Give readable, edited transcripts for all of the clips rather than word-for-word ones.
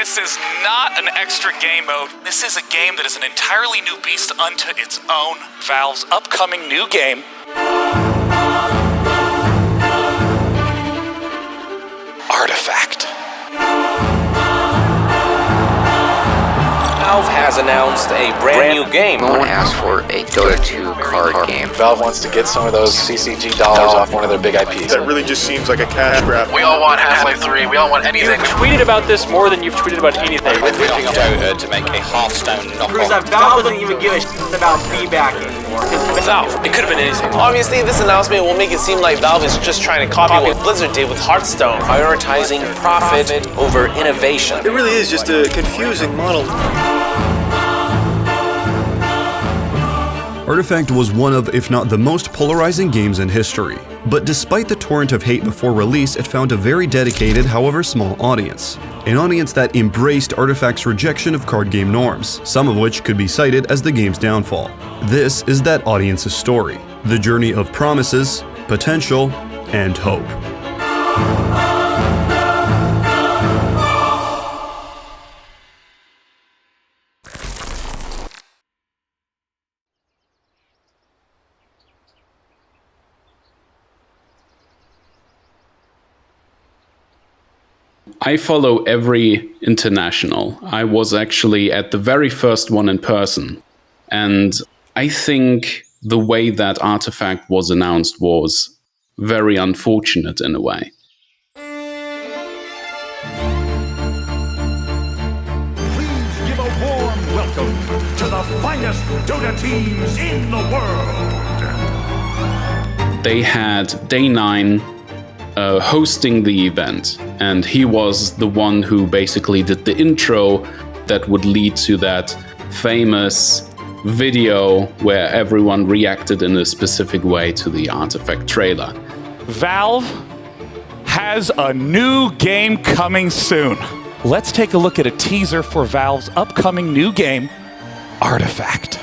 This is not an extra game mode. This is a game that is an entirely new beast unto its own. Valve's upcoming new game. Artifact. Valve has announced a brand new game. No one asked for a Dota 2 card game. Valve wants to get some of those CCG dollars off one of their big IPs. That really just seems like a cash grab. We all want Half-Life 3. We all want anything. You've tweeted about this more than you've tweeted about anything. We're switching Dota to make a Hearthstone knockoff. Valve doesn't even give a shit about feedback anymore. Valve, it could have been anything. Obviously, this announcement will make it seem like Valve is just trying to copy what Blizzard did with Hearthstone. Prioritizing profit over innovation. It really is just a confusing model. Artifact was one of, if not the most polarizing games in history. But despite the torrent of hate before release, it found a very dedicated, however small audience. An audience that embraced Artifact's rejection of card game norms, some of which could be cited as the game's downfall. This is that audience's story. The journey of promises, potential, and hope. I follow every international. I was actually at the very first one in person. And I think the way that Artifact was announced was very unfortunate in a way. Please give a warm welcome to the finest Dota teams in the world. They had Day 9 hosting the event, and he was the one who basically did the intro that would lead to that famous video where everyone reacted in a specific way to the Artifact trailer. Valve has a new game coming soon. Let's take a look at a teaser for Valve's upcoming new game, Artifact.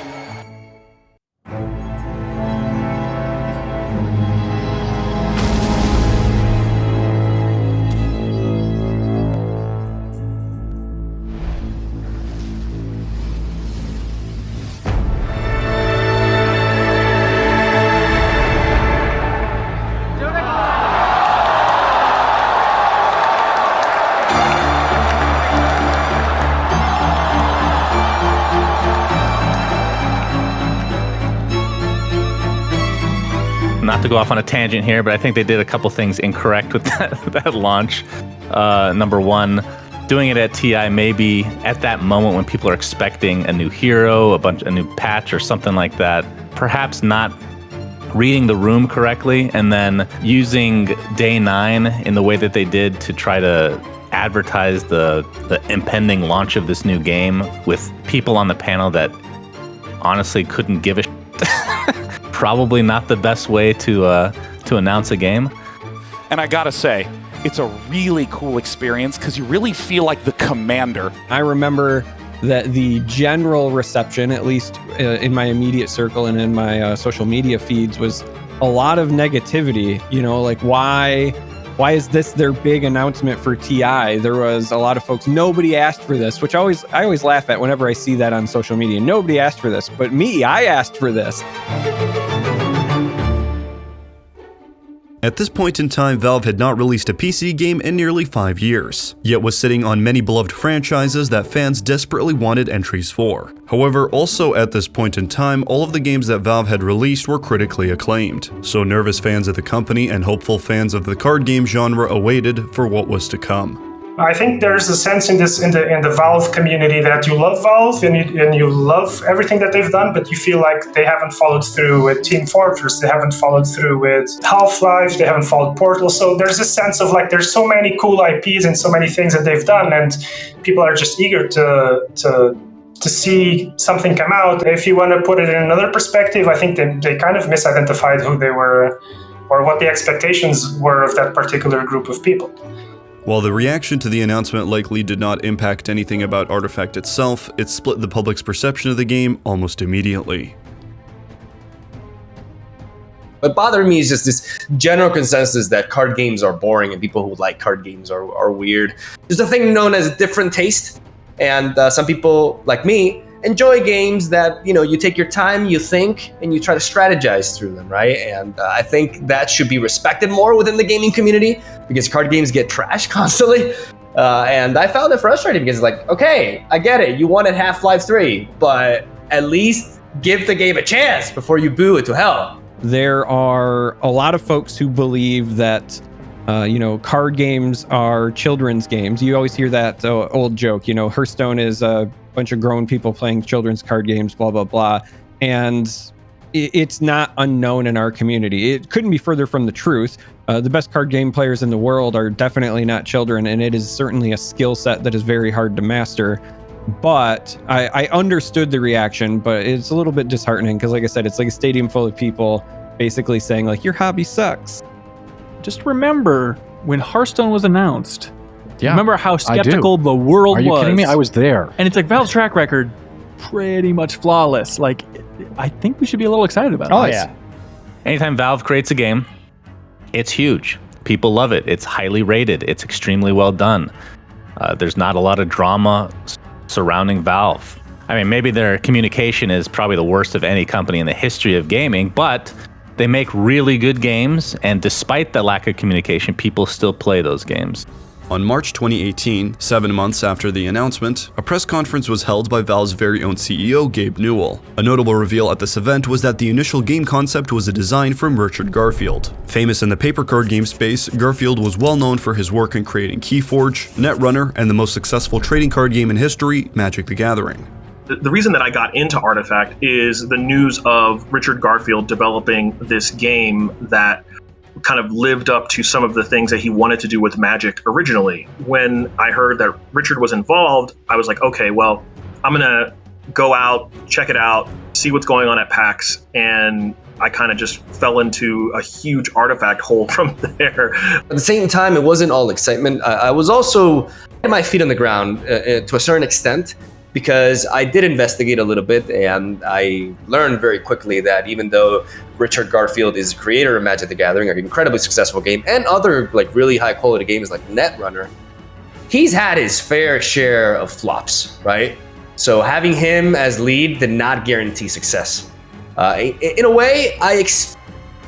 Not to go off on a tangent here, but I think they did a couple things incorrect with that launch. Number one, doing it at TI maybe at that moment when people are expecting a new hero, a new patch or something like that. Perhaps not reading the room correctly, and then using Day 9 in the way that they did to try to advertise the impending launch of this new game with people on the panel that honestly couldn't give a shit. Probably not the best way to announce a game. And I gotta say, it's a really cool experience because you really feel like the commander. I remember that the general reception, at least in my immediate circle and in my social media feeds, was a lot of negativity. You know, like why is this their big announcement for TI? There was a lot of folks, nobody asked for this, which I always laugh at whenever I see that on social media. Nobody asked for this, but me, I asked for this. At this point in time, Valve had not released a PC game in nearly 5 years, yet was sitting on many beloved franchises that fans desperately wanted entries for. However, also at this point in time, all of the games that Valve had released were critically acclaimed, so nervous fans of the company and hopeful fans of the card game genre awaited for what was to come. I think there's a sense in the Valve community that you love Valve and you love everything that they've done, but you feel like they haven't followed through with Team Fortress, they haven't followed through with Half-Life, they haven't followed Portal. So there's a sense of like there's so many cool IPs and so many things that they've done, and people are just eager to see something come out. If you want to put it in another perspective, I think they kind of misidentified who they were or what the expectations were of that particular group of people. While the reaction to the announcement likely did not impact anything about Artifact itself, it split the public's perception of the game almost immediately. What bothered me is just this general consensus that card games are boring and people who like card games are weird. There's a thing known as different taste, and some people like me enjoy games that, you take your time, you think, and you try to strategize through them, right? And I think that should be respected more within the gaming community, because card games get trashed constantly. And I found it frustrating because okay, I get it. You wanted Half-Life 3, but at least give the game a chance before you boo it to hell. There are a lot of folks who believe that, card games are children's games. You always hear that old joke, Hearthstone is a bunch of grown people playing children's card games, blah, blah, blah. And it's not unknown in our community. It couldn't be further from the truth. The best card game players in the world are definitely not children, and it is certainly a skill set that is very hard to master. But I understood the reaction, but it's a little bit disheartening because, like I said, it's like a stadium full of people basically saying, your hobby sucks. Just remember when Hearthstone was announced, Yeah, remember how skeptical the world was. Are you kidding me? I was there. And it's Valve's track record, pretty much flawless. I think we should be a little excited about it. Oh, yeah. Anytime Valve creates a game, it's huge. People love it. It's highly rated. It's extremely well done. There's not a lot of drama surrounding Valve. I mean, maybe their communication is probably the worst of any company in the history of gaming, but they make really good games, and despite the lack of communication, people still play those games. On March 2018, 7 months after the announcement, a press conference was held by Valve's very own CEO, Gabe Newell. A notable reveal at this event was that the initial game concept was a design from Richard Garfield. Famous in the paper card game space, Garfield was well known for his work in creating Keyforge, Netrunner, and the most successful trading card game in history, Magic the Gathering. The reason that I got into Artifact is the news of Richard Garfield developing this game that kind of lived up to some of the things that he wanted to do with Magic originally. When I heard that Richard was involved, I was like, okay, well, I'm gonna go out, check it out, see what's going on at PAX, and I kind of just fell into a huge Artifact hole from there. At the same time, it wasn't all excitement. I was also at my feet on the ground to a certain extent, because I did investigate a little bit, and I learned very quickly that even though Richard Garfield is the creator of Magic the Gathering, an incredibly successful game, and other really high quality games like Netrunner, he's had his fair share of flops, right? So having him as lead did not guarantee success. In a way,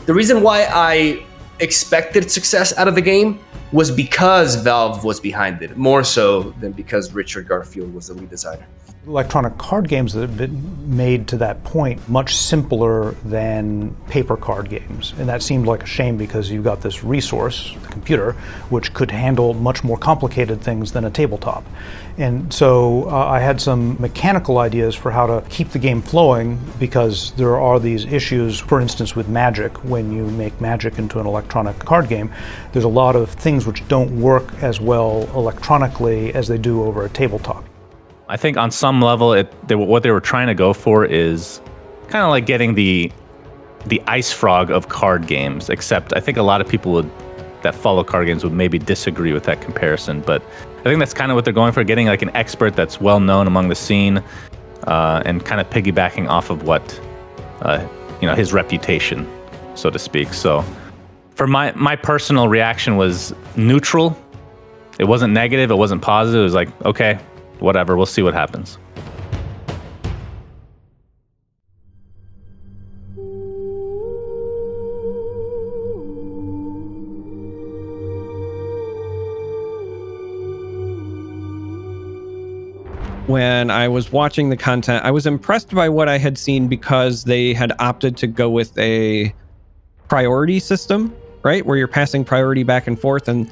the reason why I expected success out of the game was because Valve was behind it, more so than because Richard Garfield was the lead designer. Electronic card games that have been made to that point much simpler than paper card games. And that seemed like a shame because you've got this resource, the computer, which could handle much more complicated things than a tabletop. And so I had some mechanical ideas for how to keep the game flowing, because there are these issues, for instance, with Magic. When you make Magic into an electronic card game, there's a lot of things which don't work as well electronically as they do over a tabletop. I think on some level, what they were trying to go for is kind of like getting the ice frog of card games, except I think a lot of people that follow card games would maybe disagree with that comparison, but I think that's kind of what they're going for, getting like an expert that's well known among the scene, and kind of piggybacking off of what, his reputation, so to speak. So for my personal reaction was neutral. It wasn't negative, it wasn't positive. It was like, okay, whatever, we'll see what happens. When I was watching the content, I was impressed by what I had seen because they had opted to go with a priority system, right? Where you're passing priority back and forth, and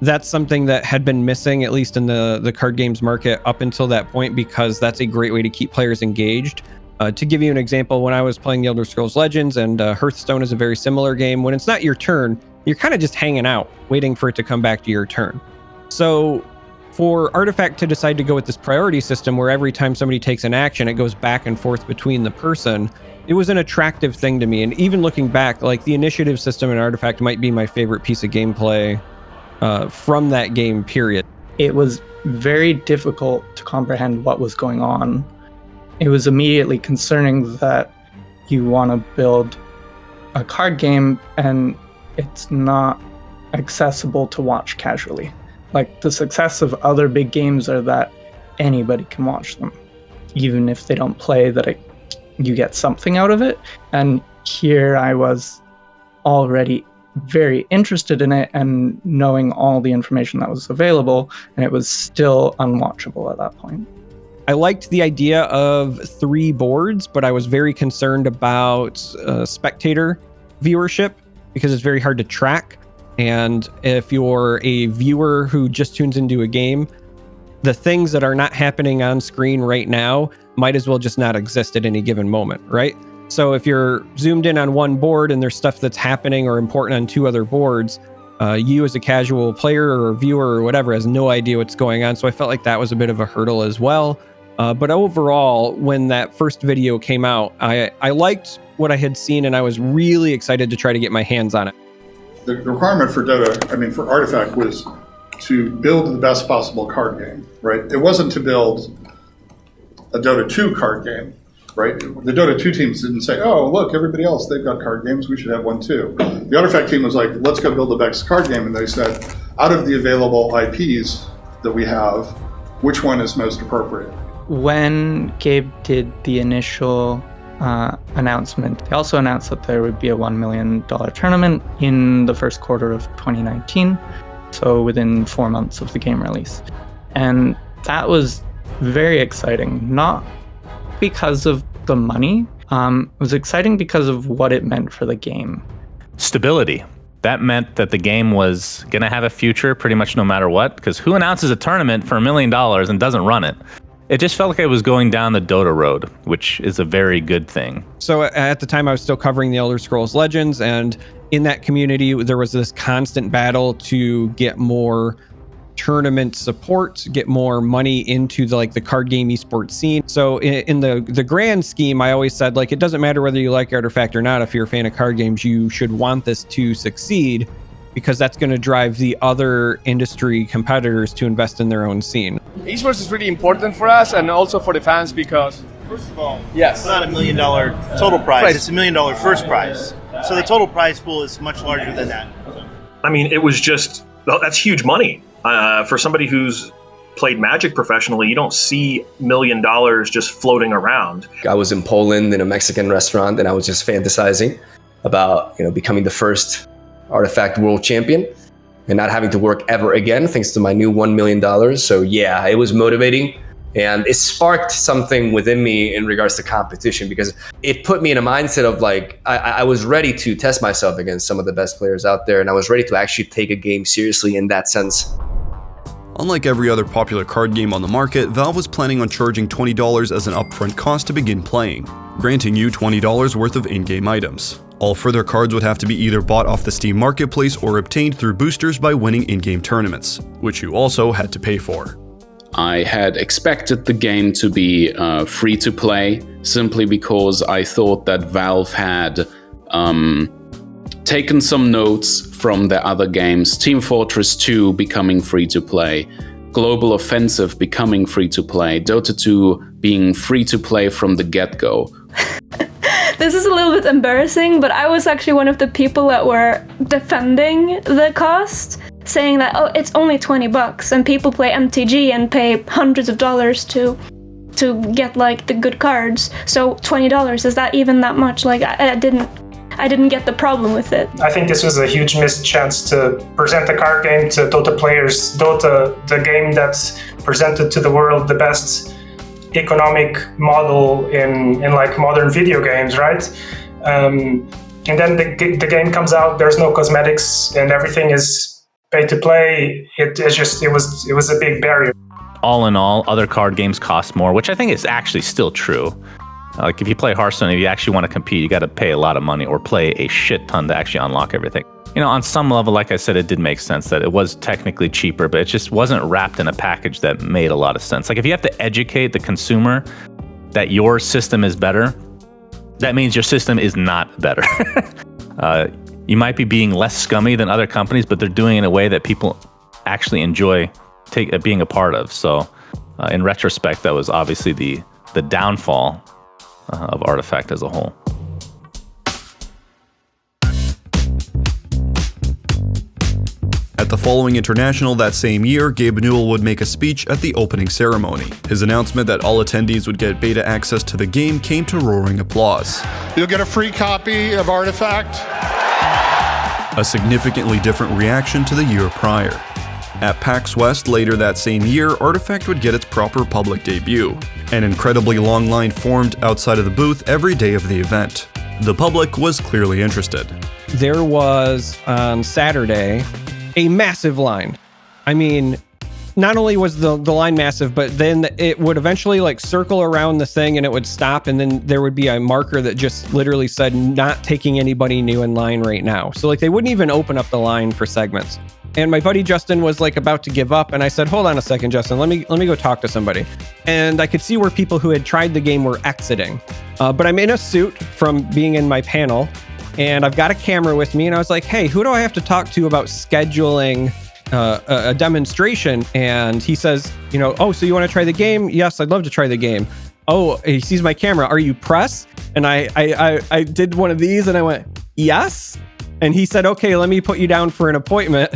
that's something that had been missing, at least in the card games market up until that point, because that's a great way to keep players engaged. To give you an example, when I was playing The Elder Scrolls Legends, and Hearthstone is a very similar game, when it's not your turn, you're kind of just hanging out, waiting for it to come back to your turn. So for Artifact to decide to go with this priority system, where every time somebody takes an action, it goes back and forth between the person, it was an attractive thing to me. And even looking back, like the initiative system in Artifact might be my favorite piece of gameplay from that game period. It was very difficult to comprehend what was going on. It was immediately concerning that you want to build a card game and it's not accessible to watch casually. Like, the success of other big games are that anybody can watch them, even if they don't play, that you get something out of it. And here I was already very interested in it and knowing all the information that was available, and it was still unwatchable at that point. I liked the idea of 3 boards, but I was very concerned about spectator viewership because it's very hard to track. And if you're a viewer who just tunes into a game, the things that are not happening on screen right now might as well just not exist at any given moment, right? So if you're zoomed in on one board and there's stuff that's happening or important on 2 other boards, you as a casual player or viewer or whatever has no idea what's going on. So I felt like that was a bit of a hurdle as well. But overall, when that first video came out, I liked what I had seen and I was really excited to try to get my hands on it. The requirement for Dota, for Artifact, was to build the best possible card game, right? It wasn't to build a Dota 2 card game, right? The Dota 2 teams didn't say, oh, look, everybody else, they've got card games, we should have one too. The Artifact team was like, let's go build the best card game. And they said, out of the available IPs that we have, which one is most appropriate? When Gabe did the initial announcement, they also announced that there would be a $1 million tournament in the first quarter of 2019, so within 4 months of the game release. And that was very exciting, not because of the money. It was exciting because of what it meant for the game. Stability. That meant that the game was going to have a future pretty much no matter what, because who announces a tournament for $1 million and doesn't run it? It just felt like I was going down the Dota road, which is a very good thing. So at the time, I was still covering the Elder Scrolls Legends, and in that community, there was this constant battle to get more tournament support, get more money into the card game esports scene. So in the grand scheme, I always said, it doesn't matter whether you like Artifact or not. If you're a fan of card games, you should want this to succeed, because that's going to drive the other industry competitors to invest in their own scene. Esports is really important for us and also for the fans because, first of all, yes, it's not $1 million total prize, it's $1 million first prize. So the total prize pool is much larger than that. It was just, that's huge money. For somebody who's played Magic professionally, you don't see $1 million just floating around. I was in Poland in a Mexican restaurant and I was just fantasizing about, becoming the first Artifact world champion and not having to work ever again thanks to my new $1 million. So yeah, it was motivating and it sparked something within me in regards to competition, because it put me in a mindset of I was ready to test myself against some of the best players out there, and I was ready to actually take a game seriously in that sense. Unlike every other popular card game on the market, Valve was planning on charging $20 as an upfront cost to begin playing, granting you $20 worth of in-game items. All further cards would have to be either bought off the Steam Marketplace or obtained through boosters by winning in-game tournaments, which you also had to pay for. I had expected the game to be free to play, simply because I thought that Valve had taken some notes from their other games, Team Fortress 2 becoming free to play, Global Offensive becoming free to play, Dota 2 being free to play from the get-go. This is a little bit embarrassing, but I was actually one of the people that were defending the cost, saying that, oh, it's only $20 and people play MTG and pay hundreds of dollars to get the good cards. So $20, is that even that much? I didn't get the problem with it. I think this was a huge missed chance to present the card game to Dota players. Dota, the game that's presented to the world the best economic model in modern video games, right? And then the game comes out, there's no cosmetics and everything is pay to play. It was a big barrier. All in all, other card games cost more, which I think is actually still true. If you play Hearthstone, if you actually want to compete, you got to pay a lot of money or play a shit ton to actually unlock everything. On some level, like I said, it did make sense that it was technically cheaper, but it just wasn't wrapped in a package that made a lot of sense. If you have to educate the consumer that your system is better, that means your system is not better. You might be being less scummy than other companies, but they're doing it in a way that people actually enjoy being a part of. So in retrospect, that was obviously the downfall of Artifact as a whole. At the following International that same year, Gabe Newell would make a speech at the opening ceremony. His announcement that all attendees would get beta access to the game came to roaring applause. You'll get a free copy of Artifact. A significantly different reaction to the year prior. At PAX West later that same year, Artifact would get its proper public debut. An incredibly long line formed outside of the booth every day of the event. The public was clearly interested. There was, on Saturday, a massive line. I mean, not only was the line massive, but then it would eventually like circle around the thing and it would stop, and then there would be a marker that just literally said not taking anybody new in line right now. So like they wouldn't even open up the line for segments. And my buddy Justin was like about to give up, and I said, hold on a second, Justin, let me go talk to somebody. And I could see where people who had tried the game were exiting. But I'm in a suit from being in my panel, and I've got a camera with me, and I was like, hey, who do I have to talk to about scheduling a demonstration? And he says, oh, so you want to try the game? Yes, I'd love to try the game. Oh, he sees my camera. Are you press? And I did one of these, and I went, yes. And he said, okay, let me put you down for an appointment.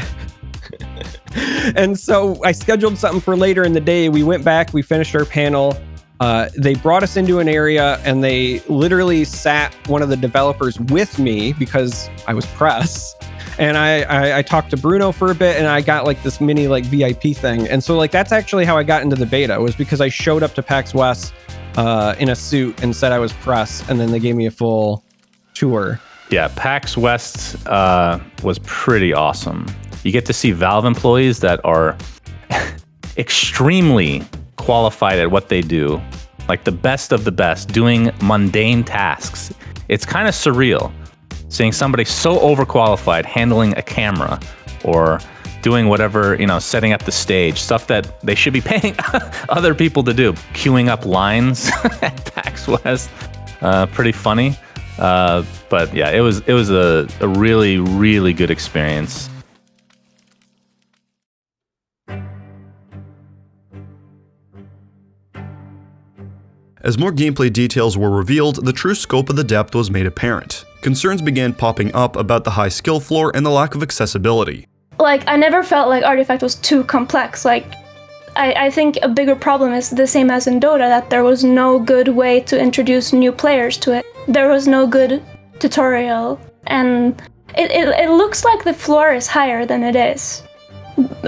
And so I scheduled something for later in the day. We went back, we finished our panel. They brought us into an area, and they literally sat one of the developers with me because I was press. And I talked to Bruno for a bit, and I got like this mini like VIP thing. And so like that's actually how I got into the beta, was because I showed up to PAX West in a suit and said I was press, and then they gave me a full tour. Yeah, PAX West was pretty awesome. You get to see Valve employees that are extremely qualified at what they do, like the best of the best, doing mundane tasks. It's kind of surreal seeing somebody so overqualified handling a camera or doing whatever, setting up the stage, stuff that they should be paying other people to do. Queuing up lines at PAX West, pretty funny. But yeah, it was a really, really good experience. As more gameplay details were revealed, the true scope of the depth was made apparent. Concerns began popping up about the high skill floor and the lack of accessibility. Like, I never felt like Artifact was too complex. Like, I think a bigger problem is the same as in Dota, that there was no good way to introduce new players to it. There was no good tutorial, and it looks like the floor is higher than it is.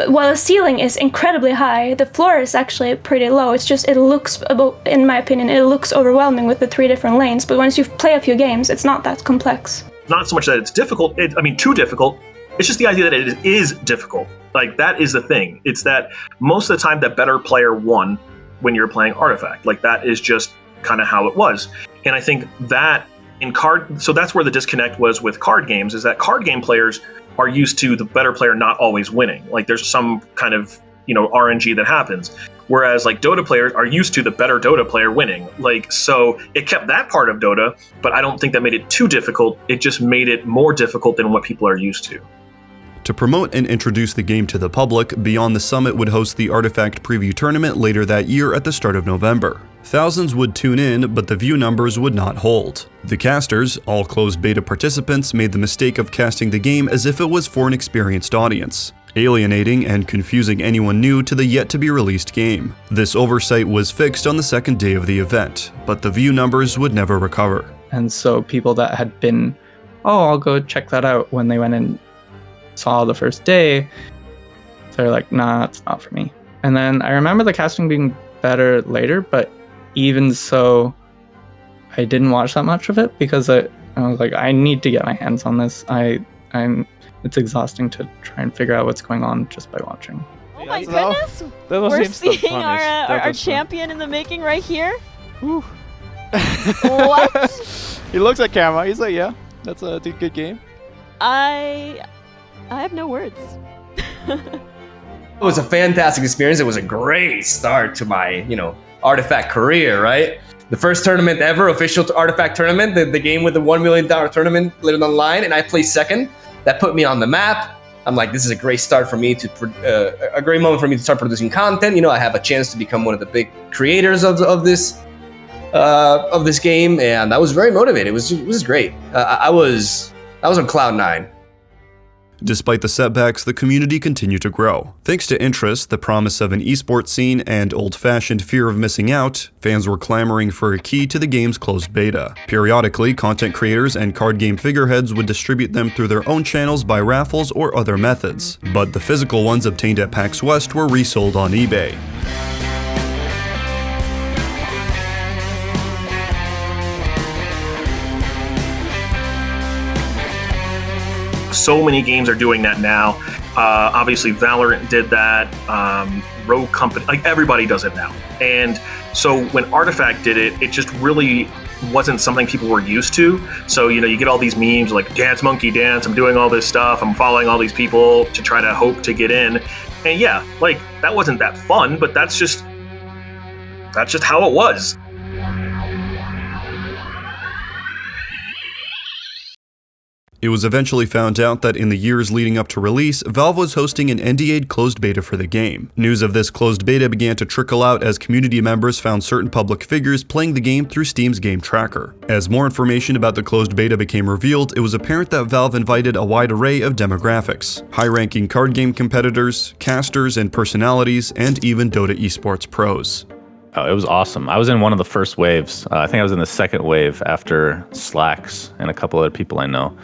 While the ceiling is incredibly high, the floor is actually pretty low. It's just, it looks, in my opinion, it looks overwhelming with the 3 different lanes, but once you play a few games, it's not that complex. Not so much that it's difficult, too difficult, it's just the idea that it is difficult. Like, that is the thing. It's that most of the time, the better player won when you're playing Artifact. Like, that is just kind of how it was. And I think that so that's where the disconnect was with card games, is that card game players are used to the better player not always winning. Like, there's some kind of, RNG that happens. Whereas like Dota players are used to the better Dota player winning. Like, so it kept that part of Dota, but I don't think that made it too difficult. It just made it more difficult than what people are used to. To promote and introduce the game to the public, Beyond the Summit would host the Artifact Preview Tournament later that year at the start of November. Thousands would tune in, but the view numbers would not hold. The casters, all closed beta participants, made the mistake of casting the game as if it was for an experienced audience, alienating and confusing anyone new to the yet-to-be-released game. This oversight was fixed on the second day of the event, but the view numbers would never recover. And so people that had been, I'll go check that out, when they went and saw the first day, they're like, nah, it's not for me. And then I remember the casting being better later, but even so, I didn't watch that much of it because I was like, I need to get my hands on this. It's exhausting to try and figure out what's going on just by watching. Oh my goodness! We're seeing our champion in the making right here. What? He looks at camera. He's like, yeah, that's a good game. I have no words. It was a fantastic experience. It was a great start to my, Artifact career, right? The first tournament ever, official Artifact tournament, the game with the $1 million tournament later online, and I placed second. That put me on the map. I'm like, this is a great start for me a great moment for me to start producing content. I have a chance to become one of the big creators of this game, and I was very motivated. It was great. I was on cloud 9. Despite the setbacks, the community continued to grow. Thanks to interest, the promise of an esports scene, and old-fashioned fear of missing out, fans were clamoring for a key to the game's closed beta. Periodically, content creators and card game figureheads would distribute them through their own channels by raffles or other methods, but the physical ones obtained at PAX West were resold on eBay. So many games are doing that now. Obviously, Valorant did that. Rogue Company, like everybody does it now. And so when Artifact did it, it just really wasn't something people were used to. So, you know, you get all these memes like dance monkey dance, I'm doing all this stuff, I'm following all these people to try to hope to get in. And yeah, like that wasn't that fun, but that's just how it was. It was eventually found out that in the years leading up to release, Valve was hosting an NDA'd closed beta for the game. News of this closed beta began to trickle out as community members found certain public figures playing the game through Steam's game tracker. As more information about the closed beta became revealed, it was apparent that Valve invited a wide array of demographics: high-ranking card game competitors, casters and personalities, and even Dota esports pros. Oh, it was awesome. I was in one of the first waves. I think I was in the second wave after Slacks and a couple other people I know.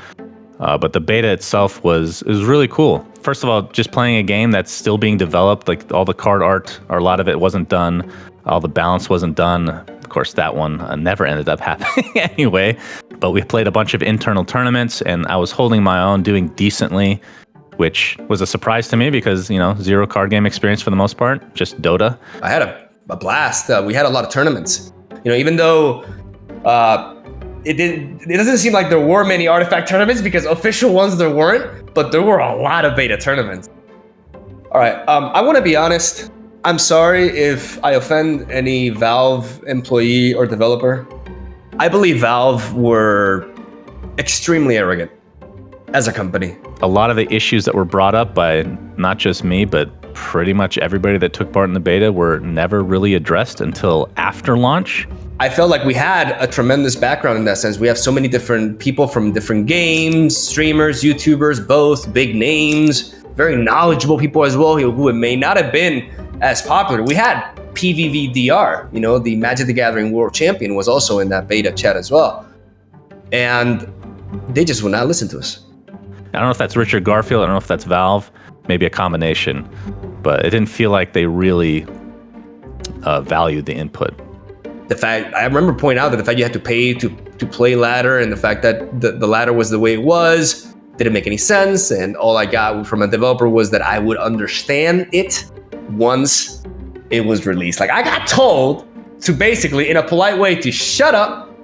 But the beta itself was really cool. First of all, just playing a game that's still being developed, like all the card art, or a lot of it wasn't done, all the balance wasn't done. Of course, that one never ended up happening anyway. But we played a bunch of internal tournaments, and I was holding my own, doing decently, which was a surprise to me because, you know, zero card game experience for the most part, just Dota. I had a blast. We had a lot of tournaments. You know, even though it doesn't seem like there were many Artifact tournaments, because official ones there weren't, but there were a lot of beta tournaments. All right, I want to be honest. I'm sorry if I offend any Valve employee or developer. I believe Valve were extremely arrogant as a company. A lot of the issues that were brought up by not just me, but pretty much everybody that took part in the beta were never really addressed until after launch. I felt like we had a tremendous background in that sense. We have so many different people from different games, streamers, YouTubers, both big names, very knowledgeable people as well, who may not have been as popular. We had PVVDR, you know, the Magic the Gathering World Champion was also in that beta chat as well. And they just would not listen to us. I don't know if that's Richard Garfield, I don't know if that's Valve, maybe a combination, but it didn't feel like they really valued the input. The fact, I remember pointing out that the fact you had to pay to play ladder, and the fact that the ladder was the way it was didn't make any sense. And all I got from a developer was that I would understand it once it was released. Like, I got told to basically, in a polite way, to shut up,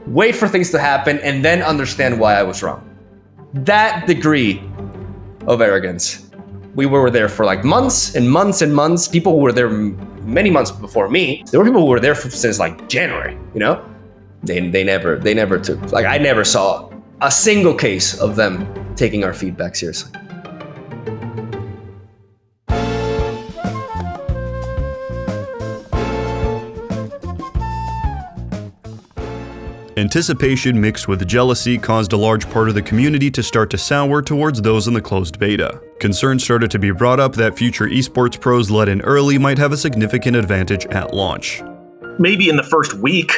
wait for things to happen, and then understand why I was wrong. That degree of arrogance. We were there for like months and months and months. People who were there many months before me. There were people who were there since like January, you know? They never took, like, I never saw a single case of them taking our feedback seriously. Anticipation mixed with jealousy caused a large part of the community to start to sour towards those in the closed beta. Concerns started to be brought up that future esports pros let in early might have a significant advantage at launch. Maybe in the first week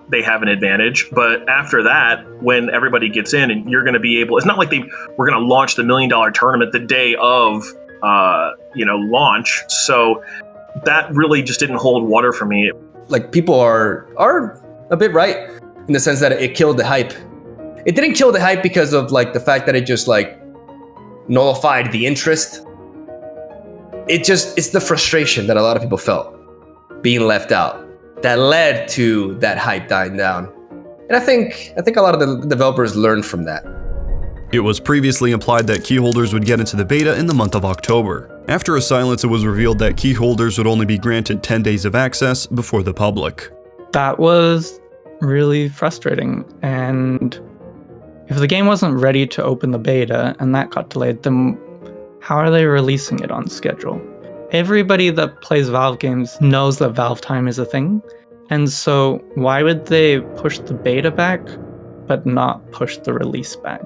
they have an advantage, but after that, when everybody gets in and you're going to be able, it's not like we're going to launch the $1 million tournament the day of launch. So that really just didn't hold water for me. Like, people are a bit right in the sense that it killed the hype. It didn't kill the hype because of like the fact that it just like nullified the interest. It's the frustration that a lot of people felt being left out that led to that hype dying down. And I think a lot of the developers learned from that. It was previously implied that key holders would get into the beta in the month of October. After a silence, it was revealed that key holders would only be granted 10 days of access before the public. That was really frustrating, and if the game wasn't ready to open the beta and that got delayed, then how are they releasing it on schedule? Everybody that plays Valve games knows that Valve time is a thing, and so why would they push the beta back but not push the release back?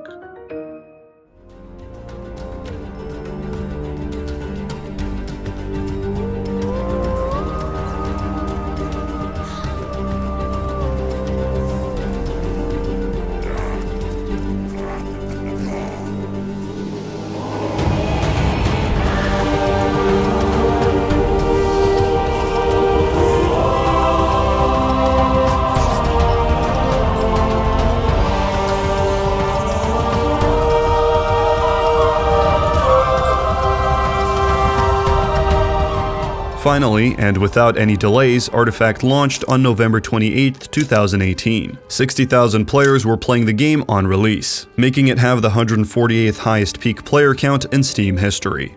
Finally, and without any delays, Artifact launched on November 28, 2018. 60,000 players were playing the game on release, making it have the 148th highest peak player count in Steam history.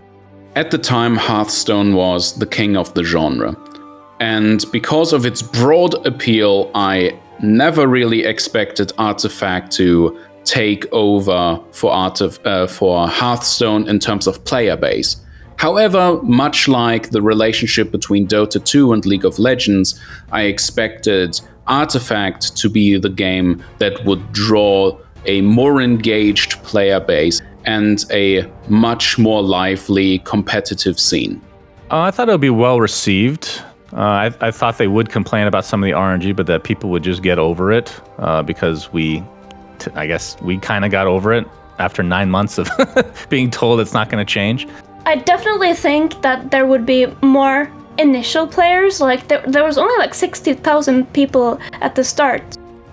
At the time, Hearthstone was the king of the genre. And because of its broad appeal, I never really expected Artifact to take over for Hearthstone in terms of player base. However, much like the relationship between Dota 2 and League of Legends, I expected Artifact to be the game that would draw a more engaged player base and a much more lively competitive scene. I thought it would be well received. I thought they would complain about some of the RNG, but that people would just get over it because I guess we kind of got over it after 9 months of being told it's not going to change. I definitely think that there would be more initial players. Like there was only like 60,000 people at the start,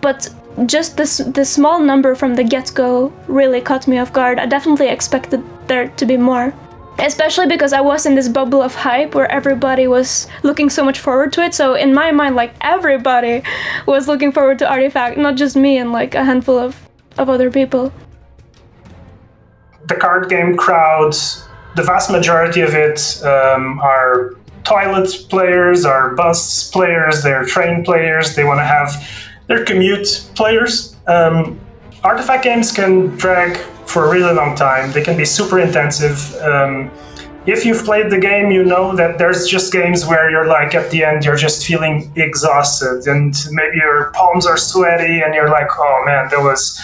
but just this small number from the get-go really caught me off guard. I definitely expected there to be more, especially because I was in this bubble of hype where everybody was looking so much forward to it. So in my mind, like everybody was looking forward to Artifact, not just me and like a handful of other people. The card game crowds, the vast majority of it are toilet players, are bus players, they're train players, they want to have their commute players. Artifact games can drag for a really long time. They can be super intensive. If you've played the game, you know that there's just games where you're like, at the end, you're just feeling exhausted and maybe your palms are sweaty and you're like, oh man, that was,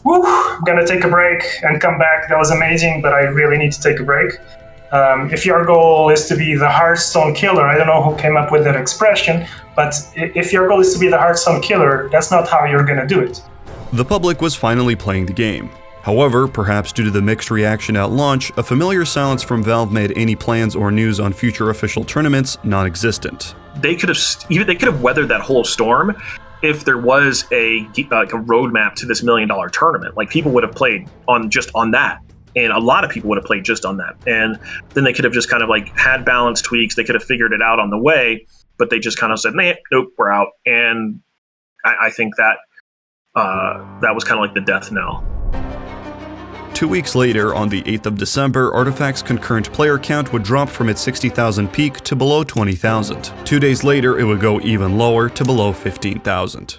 woo, I'm gonna take a break and come back. That was amazing, but I really need to take a break. If your goal is to be the Hearthstone killer, I don't know who came up with that expression, but if your goal is to be the Hearthstone killer, that's not how you're gonna do it. The public was finally playing the game. However, perhaps due to the mixed reaction at launch, a familiar silence from Valve made any plans or news on future official tournaments non-existent. They could have weathered that whole storm if there was a roadmap to this $1 million tournament. Like, people would have played on that, and a lot of people would have played just on that. And then they could have just kind of like had balance tweaks. They could have figured it out on the way, but they just kind of said, "Nah, nope, we're out." And I think that that was kind of like the death knell. 2 weeks later, on the 8th of December, Artifact's concurrent player count would drop from its 60,000 peak to below 20,000. 2 days later, it would go even lower to below 15,000.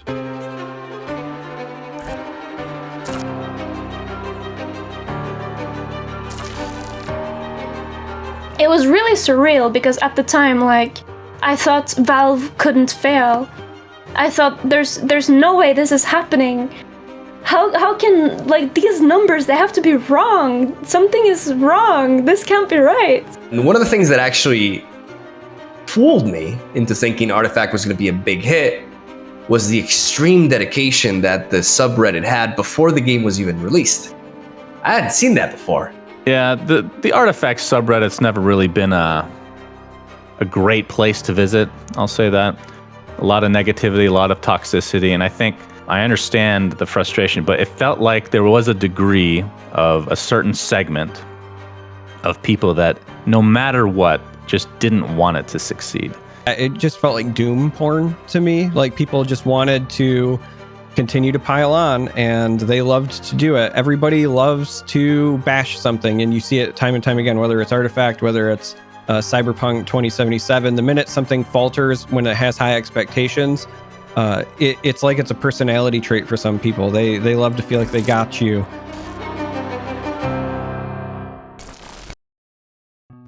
It was really surreal because at the time, like, I thought Valve couldn't fail. I thought there's no way this is happening. How can, like, these numbers, they have to be wrong. Something is wrong. This can't be right. And one of the things that actually fooled me into thinking Artifact was going to be a big hit was the extreme dedication that the subreddit had before the game was even released. I hadn't seen that before. Yeah, the Artifact subreddit's never really been a great place to visit, I'll say that. A lot of negativity, a lot of toxicity, and I understand the frustration, but it felt like there was a degree of a certain segment of people that, no matter what, just didn't want it to succeed. It just felt like doom porn to me. Like, people just wanted to continue to pile on, and they loved to do it. Everybody loves to bash something, and you see it time and time again, whether it's Artifact, whether it's Cyberpunk 2077. The minute something falters when it has high expectations, it's like it's a personality trait for some people. They love to feel like they got you.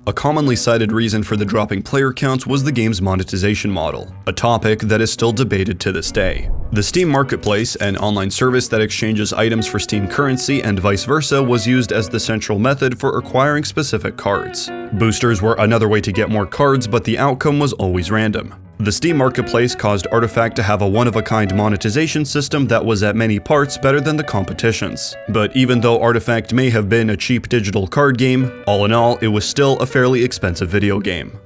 A commonly cited reason for the dropping player counts was the game's monetization model, a topic that is still debated to this day. The Steam Marketplace, an online service that exchanges items for Steam currency and vice versa, was used as the central method for acquiring specific cards. Boosters were another way to get more cards, but the outcome was always random. The Steam Marketplace caused Artifact to have a one-of-a-kind monetization system that was at many parts better than the competition's. But even though Artifact may have been a cheap digital card game, all in all, it was still a fairly expensive video game.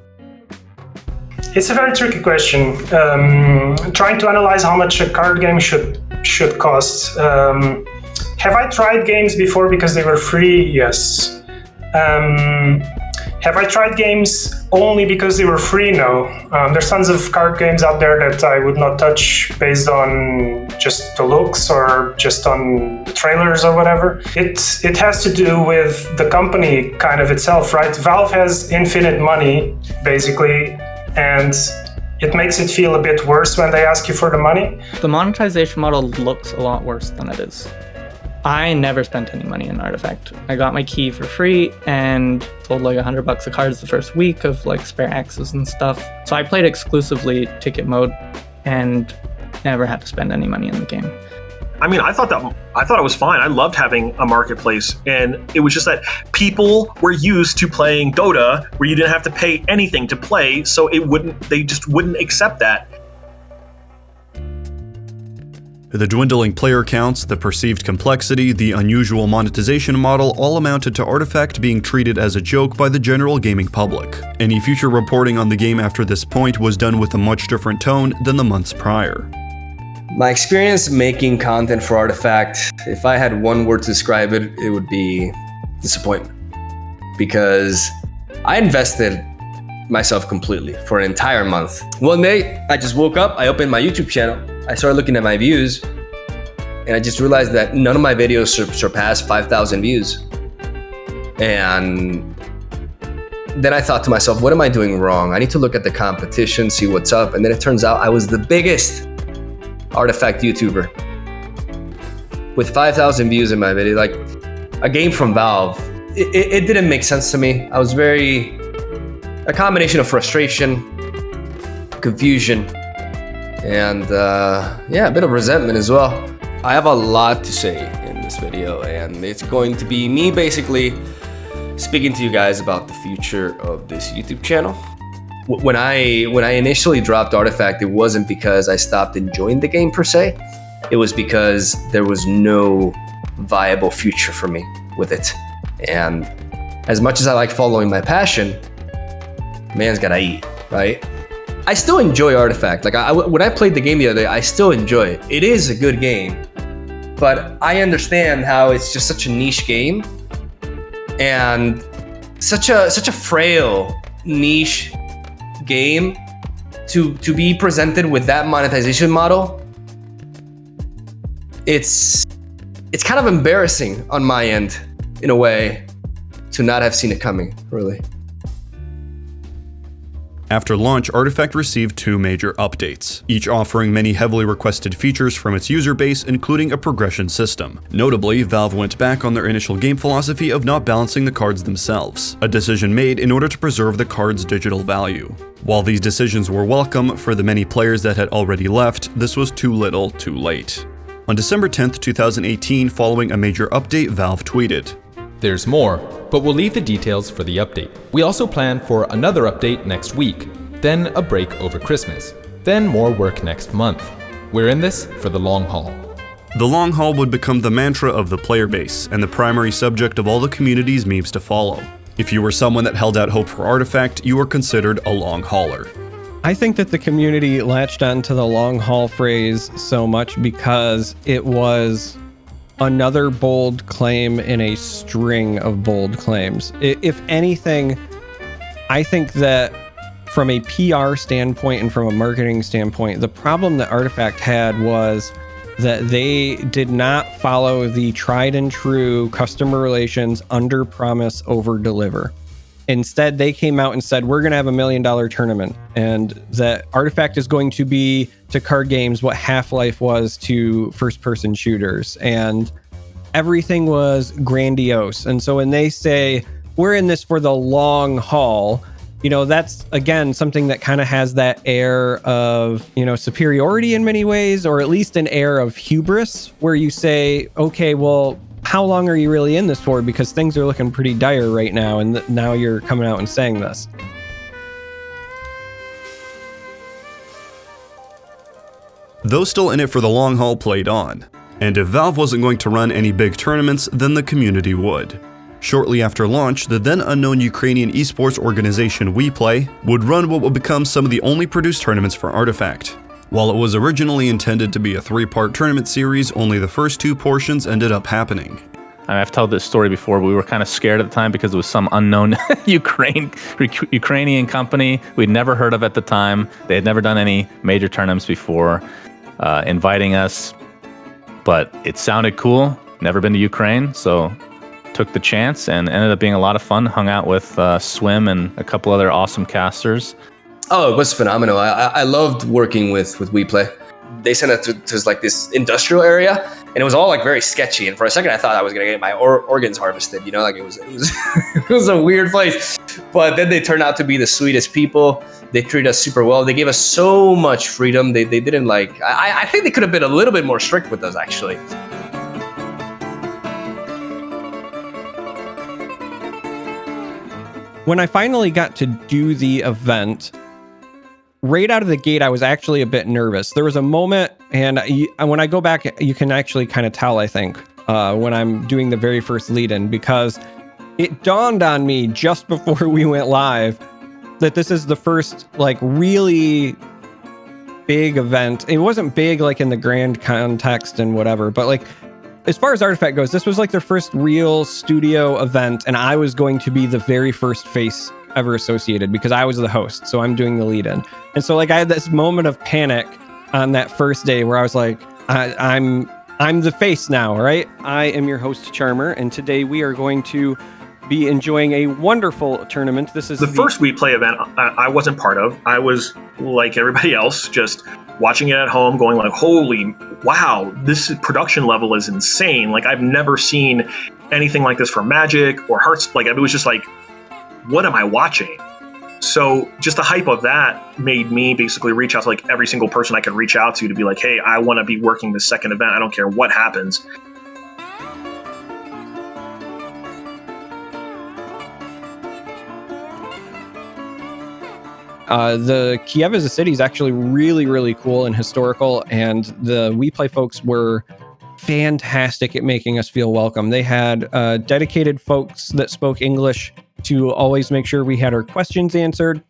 It's a very tricky question. Trying to analyze how much a card game should cost. Have I tried games before because they were free? Yes. Have I tried games only because they were free? No. There's tons of card games out there that I would not touch based on just the looks or just on the trailers or whatever. It has to do with the company kind of itself, right? Valve has infinite money, basically, and it makes it feel a bit worse when they ask you for the money. The monetization model looks a lot worse than it is. I never spent any money in Artifact. I got my key for free and sold like $100 of cards the first week of like spare access and stuff. So I played exclusively ticket mode and never had to spend any money in the game. I mean, I thought it was fine. I loved having a marketplace, and it was just that people were used to playing Dota where you didn't have to pay anything to play, so they just wouldn't accept that. The dwindling player counts, the perceived complexity, the unusual monetization model all amounted to Artifact being treated as a joke by the general gaming public. Any future reporting on the game after this point was done with a much different tone than the months prior. My experience making content for Artifact, if I had one word to describe it, it would be disappointment. Because I invested myself completely for an entire month. One day, I just woke up, I opened my YouTube channel, I started looking at my views, and I just realized that none of my videos surpassed 5,000 views. And then I thought to myself, what am I doing wrong? I need to look at the competition, see what's up. And then it turns out I was the biggest Artifact YouTuber with 5,000 views in my video. Like, a game from Valve, it didn't make sense to me. I was a combination of frustration, confusion, and a bit of resentment as well. I have a lot to say in this video, and it's going to be me basically speaking to you guys about the future of this YouTube channel. When I initially dropped Artifact, it wasn't because I stopped enjoying the game per se. It was because there was no viable future for me with it. And as much as I like following my passion, man's gotta eat, right? I still enjoy Artifact. Like when I played the game the other day, I still enjoy it. It is a good game, but I understand how it's just such a niche game and such a frail niche game to be presented with that monetization model. It's kind of embarrassing on my end in a way to not have seen it coming, really. After launch, Artifact received 2 major updates, each offering many heavily requested features from its user base, including a progression system. Notably, Valve went back on their initial game philosophy of not balancing the cards themselves, a decision made in order to preserve the card's digital value. While these decisions were welcome for the many players that had already left, this was too little, too late. On December 10th, 2018, following a major update, Valve tweeted, "There's more, but we'll leave the details for the update. We also plan for another update next week, then a break over Christmas, then more work next month. We're in this for the long haul." The long haul would become the mantra of the player base, and the primary subject of all the community's memes to follow. If you were someone that held out hope for Artifact, you were considered a long hauler. I think that the community latched onto the long haul phrase so much because it was another bold claim in a string of bold claims. If anything, I think that from a PR standpoint and from a marketing standpoint, the problem that Artifact had was that they did not follow the tried and true customer relations under promise, over deliver. Instead, they came out and said, we're going to have $1 million tournament, and that Artifact is going to be to card games what Half-Life was to first-person shooters. And everything was grandiose. And so when they say, we're in this for the long haul, you know, that's, again, something that kind of has that air of, you know, superiority in many ways, or at least an air of hubris, where you say, okay, well, how long are you really in this for? Because things are looking pretty dire right now, and now you're coming out and saying this. Those still in it for the long haul played on. And if Valve wasn't going to run any big tournaments, then the community would. Shortly after launch, the then unknown Ukrainian esports organization WePlay would run what would become some of the only produced tournaments for Artifact. While it was originally intended to be a 3-part tournament series, only the first 2 portions ended up happening. I've told this story before, but we were kind of scared at the time because it was some unknown Ukrainian company we'd never heard of at the time. They had never done any major tournaments before, inviting us. But it sounded cool. Never been to Ukraine, so took the chance and ended up being a lot of fun. Hung out with Swim and a couple other awesome casters. Oh, it was phenomenal. I loved working with WePlay. They sent it to like this industrial area, and it was all like very sketchy. And for a second, I thought I was gonna get my organs harvested. You know, like it was it was a weird place. But then they turned out to be the sweetest people. They treated us super well. They gave us so much freedom. They didn't like. I think they could have been a little bit more strict with us, actually. When I finally got to do the event, right out of the gate, I was actually a bit nervous. There was a moment, and when I go back, you can actually kind of tell, I think, when I'm doing the very first lead-in, because it dawned on me just before we went live that this is the first, like, really big event. It wasn't big, like, in the grand context and whatever, but, like, as far as Artifact goes, this was, like, their first real studio event, and I was going to be the very first face ever associated because I was the host, so I'm doing the lead-in. And so, like, I had this moment of panic on that first day where I was like, I'm the face now, right? I am your host, Charmer, and today we are going to be enjoying a wonderful tournament. This is the first WePlay event I wasn't part of. I was, like everybody else, just watching it at home, going like, holy wow, this production level is insane. Like, I've never seen anything like this for Magic or Hearts. Like, it was just like, what am I watching? So just the hype of that made me basically reach out to like every single person I could reach out to be like, hey, I want to be working the second event. I don't care what happens. The Kiev as a city is actually really, really cool and historical, and the WePlay folks were fantastic at making us feel welcome. They had dedicated folks that spoke English to always make sure we had our questions answered.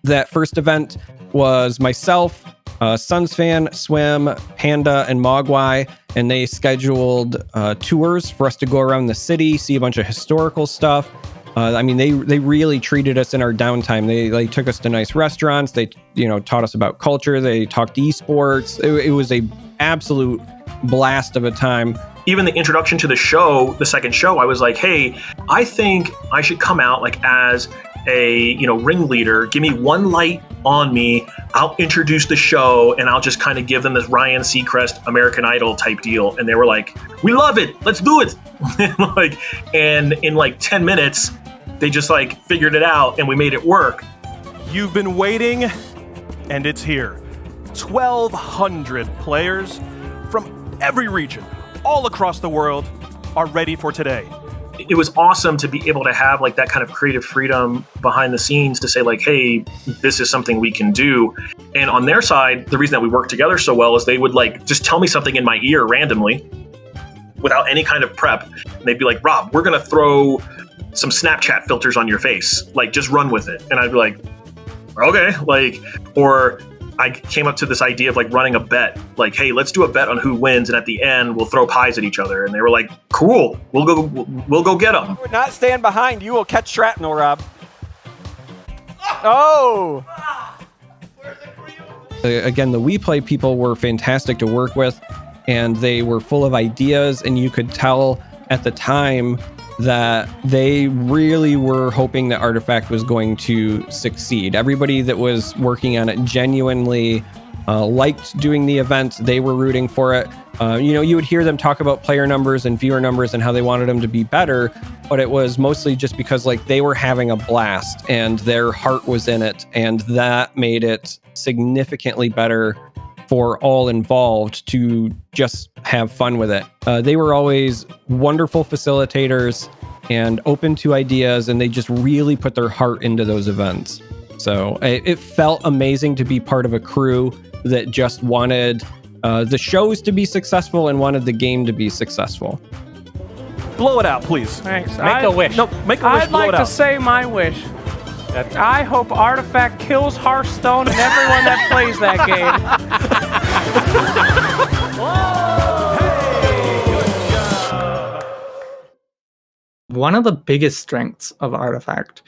That first event was myself, Suns Fan, Swim, Panda, and Mogwai, and they scheduled tours for us to go around the city, see a bunch of historical stuff. I mean, they really treated us in our downtime. They took us to nice restaurants. They, taught us about culture. They talked esports. It was a absolute blast of a time. Even the introduction to the show, the second show, I was like, hey, I think I should come out like as a, ringleader. Give me one light on me. I'll introduce the show and I'll just kind of give them this Ryan Seacrest American Idol type deal. And they were like, we love it. Let's do it. and in like 10 minutes, they just like figured it out and we made it work. You've been waiting and it's here. 1,200 players from every region, all across the world, are ready for today. It was awesome to be able to have like that kind of creative freedom behind the scenes to say like, hey, this is something we can do. And on their side, the reason that we worked together so well is they would like just tell me something in my ear randomly without any kind of prep. And they'd be like, Rob, we're going to throw some Snapchat filters on your face. Like, just run with it. And I'd be like, okay. Like, or I came up to this idea of like running a bet, like, hey, let's do a bet on who wins, and at the end we'll throw pies at each other. And they were like, cool, we'll go get them. Would not stand behind. You will catch shrapnel, Rob. Oh! Again, the WePlay people were fantastic to work with, and they were full of ideas, and you could tell at the time that they really were hoping that Artifact was going to succeed. Everybody that was working on it genuinely liked doing the event. They were rooting for it. You would hear them talk about player numbers and viewer numbers and how they wanted them to be better, but it was mostly just because like they were having a blast and their heart was in it, and that made it significantly better for all involved to just have fun with it. They were always wonderful facilitators and open to ideas, and they just really put their heart into those events. So it felt amazing to be part of a crew that just wanted the shows to be successful and wanted the game to be successful. Blow it out, please. Thanks. Make a wish. No, make a wish. I'd like to say my wish. I hope Artifact kills Hearthstone and everyone that plays that game. One of the biggest strengths of Artifact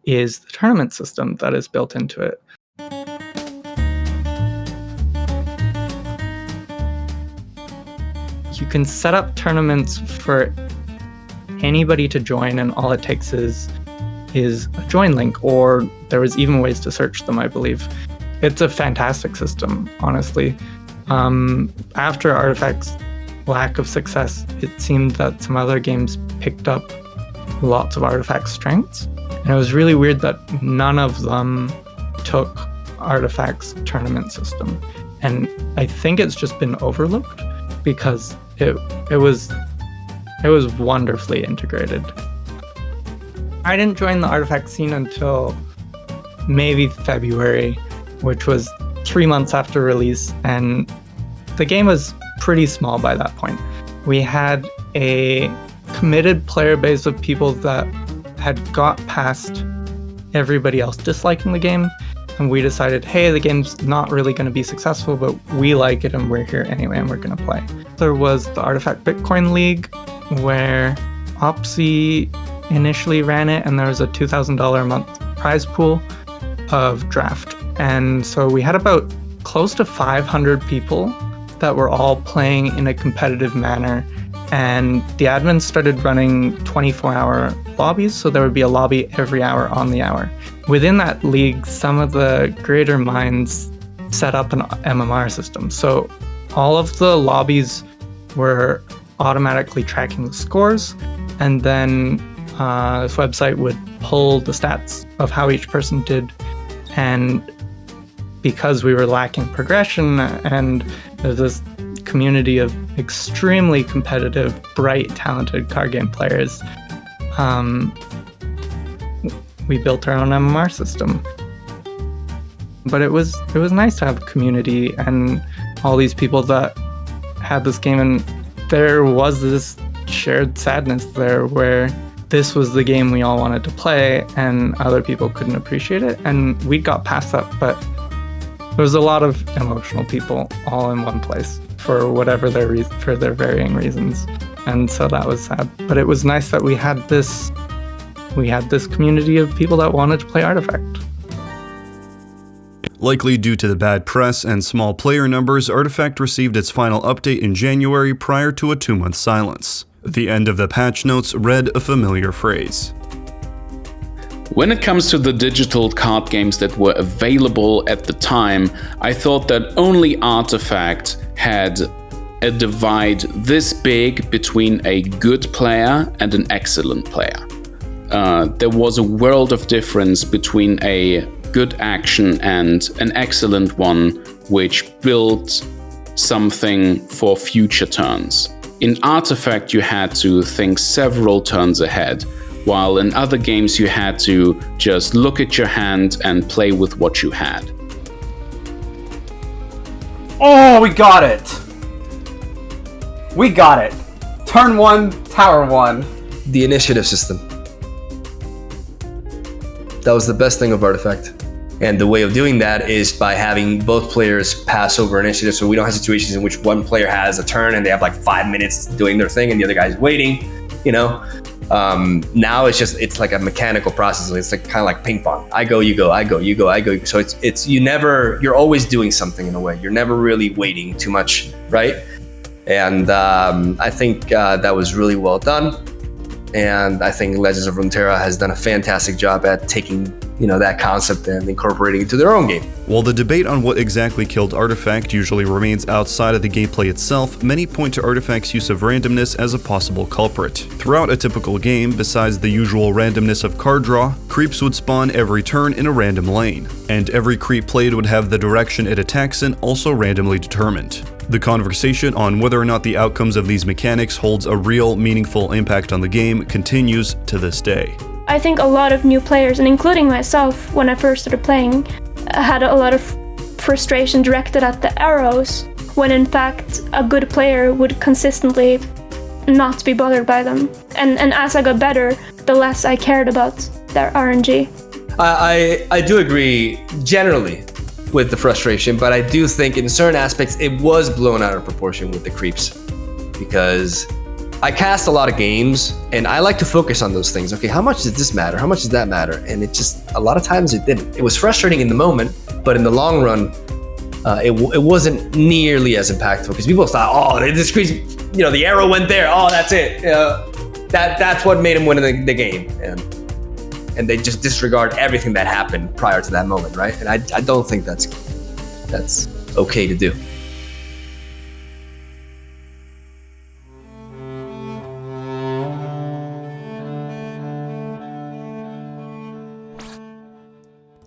is the tournament system that is built into it. You can set up tournaments for anybody to join, and all it takes is a join link, or there was even ways to search them, I believe. It's a fantastic system, honestly. After Artifact's lack of success, it seemed that some other games picked up lots of Artifact's strengths, and it was really weird that none of them took Artifact's tournament system. And I think it's just been overlooked because it was wonderfully integrated. I didn't join the Artifact scene until maybe February, which was 3 months after release, and the game was pretty small by that point. We had a committed player base of people that had got past everybody else disliking the game, and we decided, hey, the game's not really going to be successful, but we like it and we're here anyway and we're going to play. There was the Artifact Bitcoin League, where Opsy initially ran it, and there was a $2,000 a month prize pool of draft. And so we had about close to 500 people that were all playing in a competitive manner. And the admins started running 24-hour lobbies, so there would be a lobby every hour on the hour. Within that league, some of the greater minds set up an MMR system. So all of the lobbies were automatically tracking the scores, and then this website would pull the stats of how each person did. And because we were lacking progression, and there's this community of extremely competitive, bright, talented card game players, we built our own MMR system. But it was nice to have a community and all these people that had this game, and there was this shared sadness there where this was the game we all wanted to play and other people couldn't appreciate it, and we got past that. But there was a lot of emotional people all in one place for whatever for their varying reasons, and so that was sad. But it was nice that we had this community of people that wanted to play Artifact. Likely due to the bad press and small player numbers, Artifact received its final update in January prior to a 2-month silence. The end of the patch notes read a familiar phrase. When it comes to the digital card games that were available at the time, I thought that only Artifact had a divide this big between a good player and an excellent player. There was a world of difference between a good action and an excellent one, which built something for future turns. In Artifact, you had to think several turns ahead, while in other games you had to just look at your hand and play with what you had. Oh, we got it! We got it! Turn 1, Tower 1. The initiative system. That was the best thing of Artifact. And the way of doing that is by having both players pass over initiative, so we don't have situations in which one player has a turn and they have like 5 minutes doing their thing and the other guy's waiting, you know? Now it's like a mechanical process. It's like kind of like ping pong. I go, you go, I go, you go, I go. So you're always doing something in a way. You're never really waiting too much, right? And I think that was really well done. And I think Legends of Runeterra has done a fantastic job at taking, that concept and incorporating it to their own game. While the debate on what exactly killed Artifact usually remains outside of the gameplay itself, many point to Artifact's use of randomness as a possible culprit. Throughout a typical game, besides the usual randomness of card draw, creeps would spawn every turn in a random lane, and every creep played would have the direction it attacks in also randomly determined. The conversation on whether or not the outcomes of these mechanics holds a real, meaningful impact on the game continues to this day. I think a lot of new players, and including myself when I first started playing, had a lot of frustration directed at the arrows, when in fact a good player would consistently not be bothered by them. And as I got better, the less I cared about their RNG. I do agree generally with the frustration, but I do think in certain aspects it was blown out of proportion with the creeps, because I cast a lot of games, and I like to focus on those things. Okay, how much does this matter? How much does that matter? And it just, a lot of times it didn't. It was frustrating in the moment, but in the long run, it wasn't nearly as impactful because people thought, oh, this crazy, you know, the arrow went there. Oh, that's it. That's what made him win the game. And they just disregard everything that happened prior to that moment, right? And I don't think that's okay to do.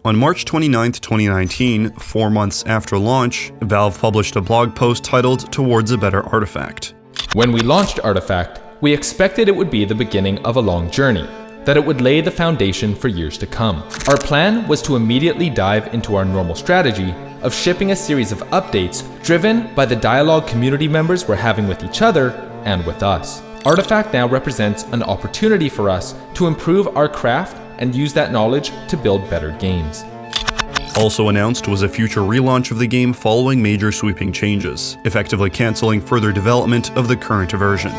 On March 29, 2019, 4 months after launch, Valve published a blog post titled Towards a Better Artifact. When we launched Artifact, we expected it would be the beginning of a long journey, that it would lay the foundation for years to come. Our plan was to immediately dive into our normal strategy of shipping a series of updates driven by the dialogue community members we're having with each other and with us. Artifact now represents an opportunity for us to improve our craft and use that knowledge to build better games. Also announced was a future relaunch of the game following major sweeping changes, effectively canceling further development of the current version.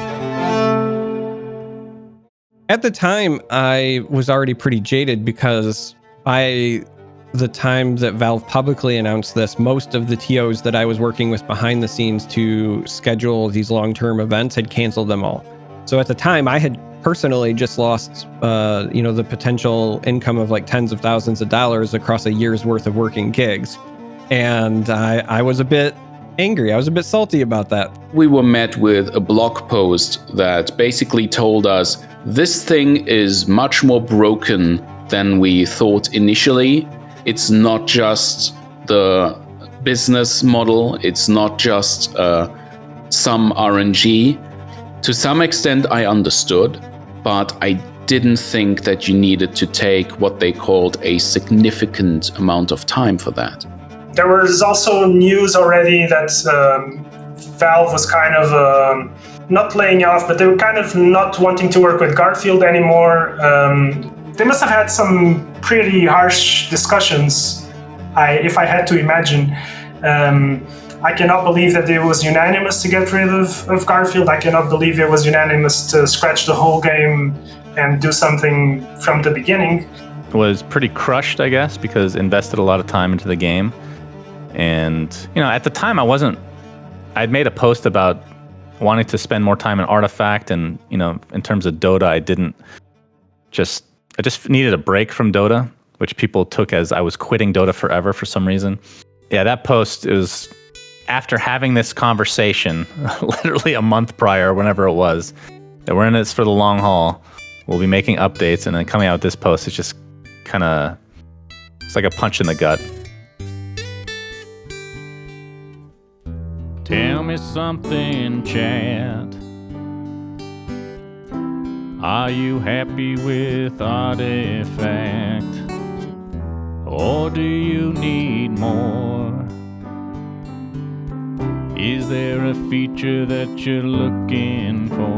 At the time, I was already pretty jaded because by the time that Valve publicly announced this, most of the TOs that I was working with behind the scenes to schedule these long-term events had canceled them all. So at the time, I had personally just lost, the potential income of like tens of thousands of dollars across a year's worth of working gigs. And I was a bit angry. I was a bit salty about that. We were met with a blog post that basically told us this thing is much more broken than we thought initially. It's not just the business model. It's not just some RNG. To some extent, I understood, but I didn't think that you needed to take what they called a significant amount of time for that. There was also news already that Valve was kind of not laying off, but they were kind of not wanting to work with Garfield anymore. They must have had some pretty harsh discussions, if I had to imagine. I cannot believe that it was unanimous to get rid of Garfield. I cannot believe it was unanimous to scratch the whole game and do something from the beginning. Was pretty crushed, I guess, because invested a lot of time into the game. And, at the time I'd made a post about wanting to spend more time in Artifact. And, in terms of Dota, I just needed a break from Dota, which people took as I was quitting Dota forever for some reason. Yeah, that post is after having this conversation, literally a month prior, whenever it was, that we're in this for the long haul. We'll be making updates, and then coming out with this post, it's just it's like a punch in the gut. Tell me something, chat. Are you happy with Artifact? Or do you need more? Is there a feature that you're looking for?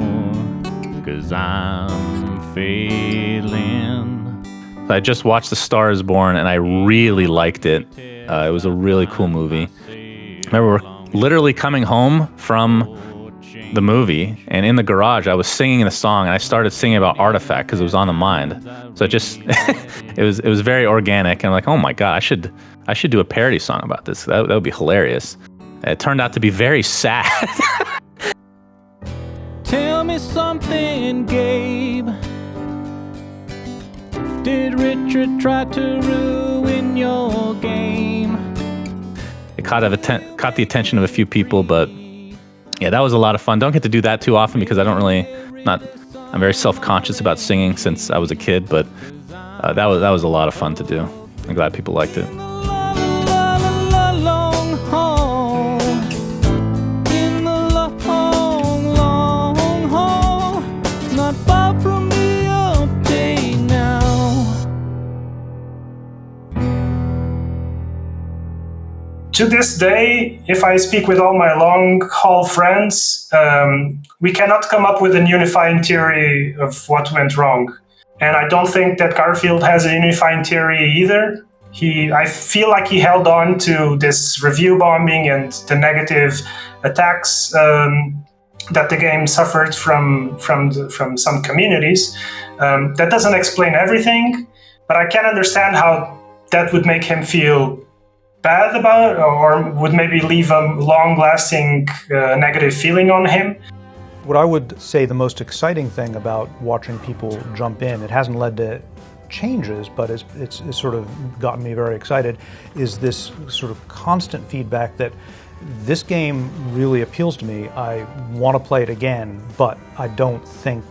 'Cause I'm failing. I just watched The Star is Born, and I really liked it. It was a really cool movie. I remember literally coming home from the movie, and in the garage, I was singing the song, and I started singing about Artifact because it was on the mind. So it just, it was very organic, and I'm like, oh my god, I should do a parody song about this. That would be hilarious. It turned out to be very sad. Tell me something, Gabe. Did Richard try to ruin your game? It caught the attention of a few people, but yeah, that was a lot of fun. Don't get to do that too often because I'm very self-conscious about singing since I was a kid, but that was a lot of fun to do. I'm glad people liked it. To this day, if I speak with all my long-haul friends, we cannot come up with a unifying theory of what went wrong. And I don't think that Garfield has a unifying theory either. I feel like he held on to this review bombing and the negative attacks that the game suffered from some communities. That doesn't explain everything, but I can understand how that would make him feel bad about it, or would maybe leave a long-lasting negative feeling on him. What I would say the most exciting thing about watching people jump in, it hasn't led to changes, but it's sort of gotten me very excited, is this sort of constant feedback that this game really appeals to me. I want to play it again, but I don't think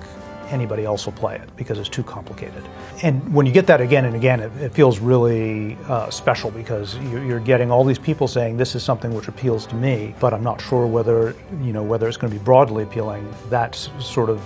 anybody else will play it because it's too complicated. And when you get that again and again, it feels really special, because you're getting all these people saying this is something which appeals to me, but I'm not sure whether it's going to be broadly appealing. That's sort of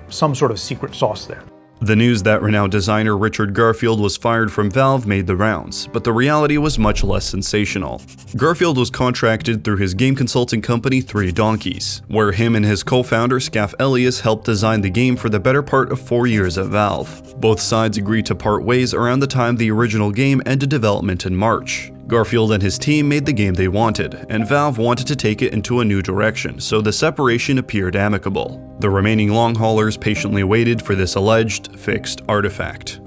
some sort of secret sauce there. The news that renowned designer Richard Garfield was fired from Valve made the rounds, but the reality was much less sensational. Garfield was contracted through his game consulting company 3 Donkeys, where him and his co-founder Scaff Elias helped design the game for the better part of 4 years at Valve. Both sides agreed to part ways around the time the original game ended development in March. Garfield and his team made the game they wanted, and Valve wanted to take it into a new direction, so the separation appeared amicable. The remaining long haulers patiently waited for this alleged fixed artifact.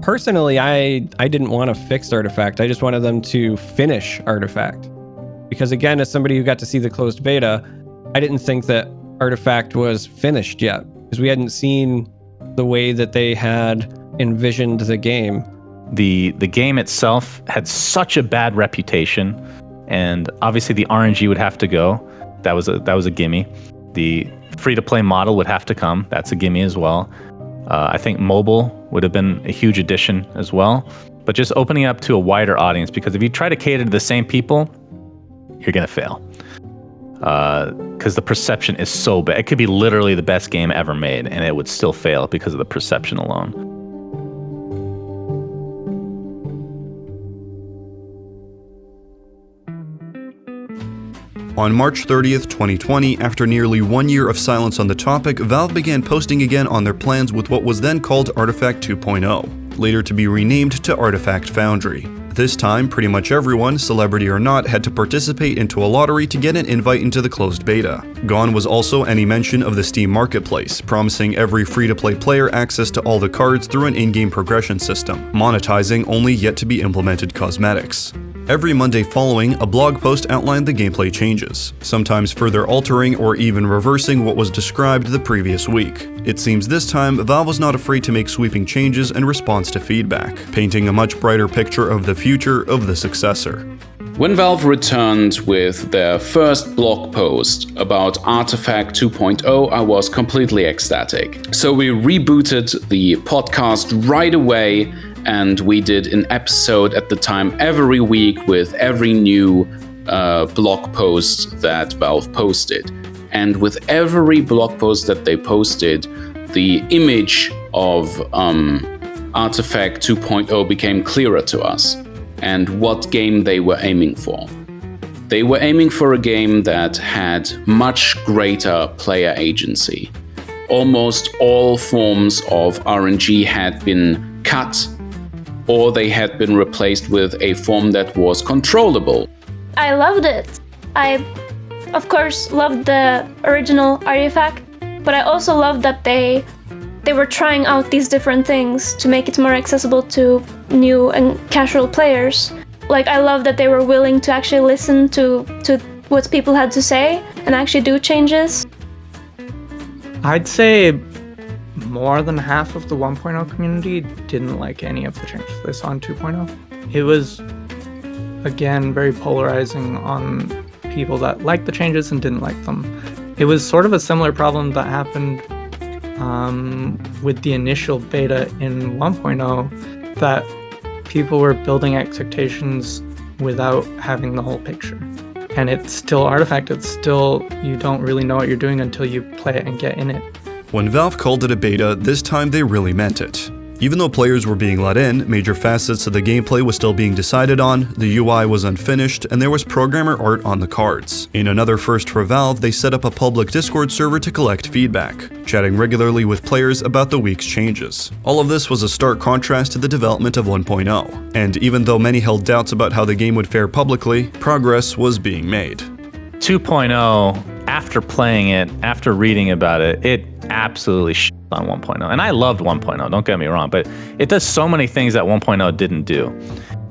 Personally, I didn't want a fixed artifact. I just wanted them to finish Artifact. Because again, as somebody who got to see the closed beta, I didn't think that Artifact was finished yet, because we hadn't seen the way that they had envisioned the game. The game itself had such a bad reputation, and obviously the RNG would have to go. That was a gimme. The free-to-play model would have to come. That's a gimme as well. I think mobile would have been a huge addition as well. But just opening up to a wider audience, because if you try to cater to the same people, you're going to fail. Because the perception is so bad. It could be literally the best game ever made, and it would still fail because of the perception alone. On March 30th, 2020, after nearly 1 year of silence on the topic, Valve began posting again on their plans with what was then called Artifact 2.0, later to be renamed to Artifact Foundry. This time, pretty much everyone, celebrity or not, had to participate into a lottery to get an invite into the closed beta. Gone was also any mention of the Steam Marketplace, promising every free-to-play player access to all the cards through an in-game progression system, monetizing only yet-to-be implemented cosmetics. Every Monday following, a blog post outlined the gameplay changes, sometimes further altering or even reversing what was described the previous week. It seems this time, Valve was not afraid to make sweeping changes in response to feedback, painting a much brighter picture of the future of the successor. When Valve returned with their first blog post about Artifact 2.0, I was completely ecstatic. So we rebooted the podcast right away, and we did an episode at the time every week with every new blog post that Valve posted. And with every blog post that they posted, the image of Artifact 2.0 became clearer to us, and what game they were aiming for. They were aiming for a game that had much greater player agency. Almost all forms of RNG had been cut, or they had been replaced with a form that was controllable. I loved it. I, of course, loved the original Artifact, but I also loved that they were trying out these different things to make it more accessible to new and casual players. Like, I love that they were willing to actually listen to what people had to say and actually do changes. I'd say more than half of the 1.0 community didn't like any of the changes they saw in 2.0. It was, again, very polarizing on people that liked the changes and didn't like them. It was sort of a similar problem that happened with the initial beta in 1.0, that people were building expectations without having the whole picture. And it's still Artifact, it's still, you don't really know what you're doing until you play it and get in it. When Valve called it a beta, this time they really meant it. Even though players were being let in, major facets of the gameplay was still being decided on, the UI was unfinished, and there was programmer art on the cards. In another first for Valve, they set up a public Discord server to collect feedback, chatting regularly with players about the week's changes. All of this was a stark contrast to the development of 1.0, and even though many held doubts about how the game would fare publicly, progress was being made. 2.0 after playing it, after reading about it, it absolutely shit on 1.0. And I loved 1.0, don't get me wrong, but it does so many things that 1.0 didn't do.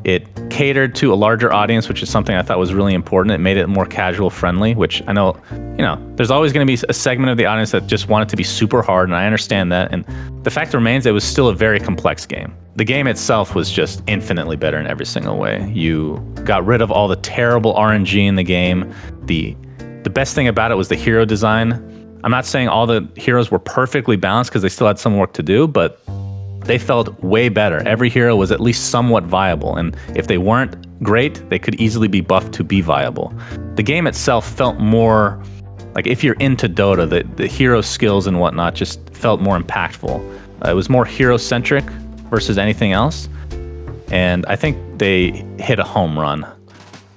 It catered to a larger audience, which is something I thought was really important. It made it more casual friendly, which I know, there's always going to be a segment of the audience that just want it to be super hard, and I understand that. And the fact remains, it was still a very complex game. The game itself was just infinitely better in every single way. You got rid of all the terrible RNG in the game. The best thing about it was the hero design. I'm not saying all the heroes were perfectly balanced because they still had some work to do, but they felt way better. Every hero was at least somewhat viable, and if they weren't great, they could easily be buffed to be viable. The game itself felt more like, if you're into Dota, the hero skills and whatnot just felt more impactful. It was more hero-centric versus anything else, and I think they hit a home run.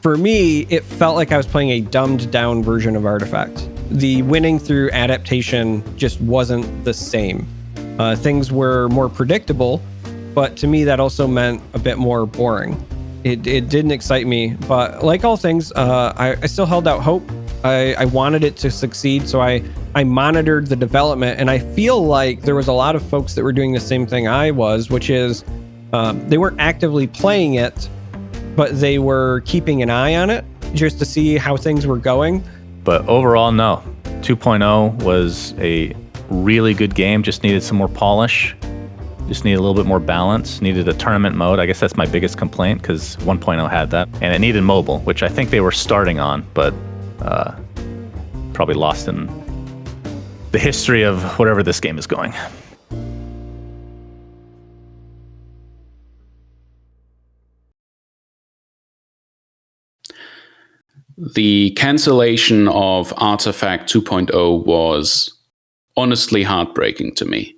For me, it felt like I was playing a dumbed-down version of Artifact. The winning through adaptation just wasn't the same. Things were more predictable, but to me that also meant a bit more boring. It didn't excite me, but like all things, I still held out hope. I wanted it to succeed, so I monitored the development, and I feel like there was a lot of folks that were doing the same thing I was, which is they weren't actively playing it, but they were keeping an eye on it just to see how things were going. But overall, no. 2.0 was a really good game, just needed some more polish, just needed a little bit more balance, needed a tournament mode. I guess that's my biggest complaint, because 1.0 had that, and it needed mobile, which I think they were starting on, but probably lost in the history of whatever this game is going. The cancellation of Artifact 2.0 was honestly heartbreaking to me.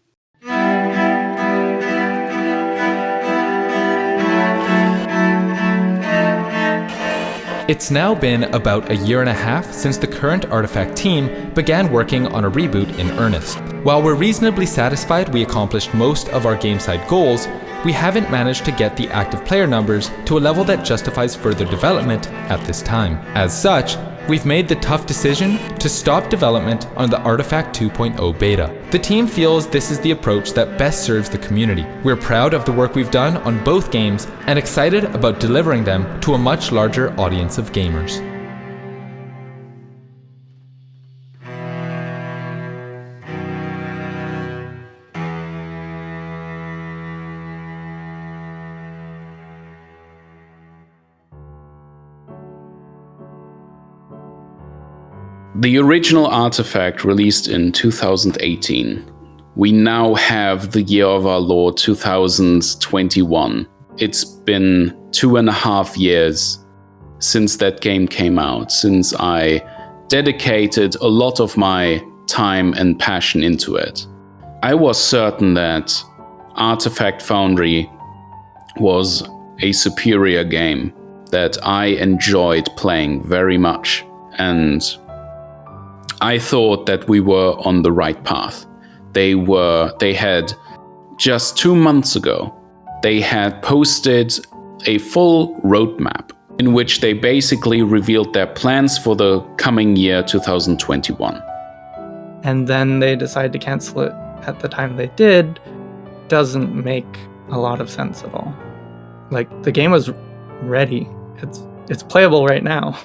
It's now been about a year and a half since the current Artifact team began working on a reboot in earnest. While we're reasonably satisfied we accomplished most of our game side goals, we haven't managed to get the active player numbers to a level that justifies further development at this time. As such, we've made the tough decision to stop development on the Artifact 2.0 beta. The team feels this is the approach that best serves the community. We're proud of the work we've done on both games and excited about delivering them to a much larger audience of gamers. The original Artifact released in 2018. We now have the year of our Lord 2021. It's been 2.5 years since that game came out, since I dedicated a lot of my time and passion into it. I was certain that Artifact Foundry was a superior game that I enjoyed playing very much, and I thought that we were on the right path. They had just 2 months ago, they had posted a full roadmap in which they basically revealed their plans for the coming year 2021. And then they decided to cancel it at the time they did. Doesn't make a lot of sense at all. Like, the game was ready. It's playable right now.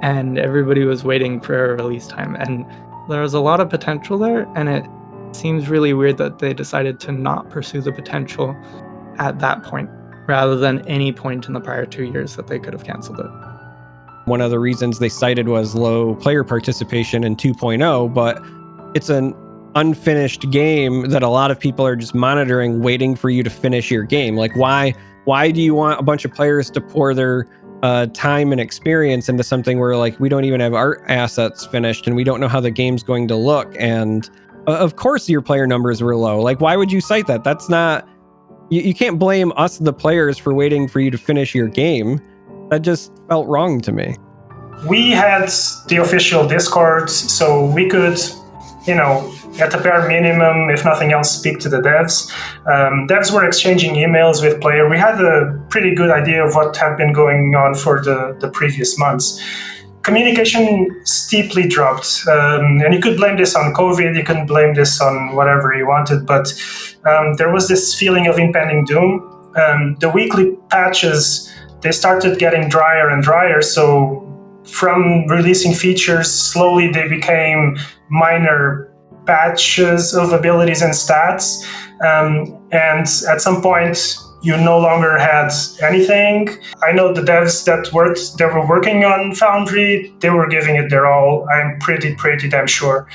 And everybody was waiting for a release time, and there was a lot of potential there, and it seems really weird that they decided to not pursue the potential at that point rather than any point in the prior 2 years that they could have canceled it. One of the reasons they cited was low player participation in 2.0, but it's an unfinished game that a lot of people are just monitoring, waiting for you to finish your game. Like, why do you want a bunch of players to pour their time and experience into something where, like, we don't even have art assets finished and we don't know how the game's going to look? And of course your player numbers were low. Like, why would you cite that? That's not, you can't blame us, the players, for waiting for you to finish your game. That just felt wrong to me. We had the official Discord, so we could, at the bare minimum, if nothing else, speak to the devs. Devs were exchanging emails with players. We had a pretty good idea of what had been going on for the previous months. communication steeply dropped. And you could blame this on COVID, you couldn't blame this on whatever you wanted, but there was this feeling of impending doom. The weekly patches, they started getting drier and drier, so from releasing features, slowly they became minor patches of abilities and stats. And at some point, you no longer had anything. I know the devs that were working on Foundry, they were giving it their all. I'm pretty damn sure.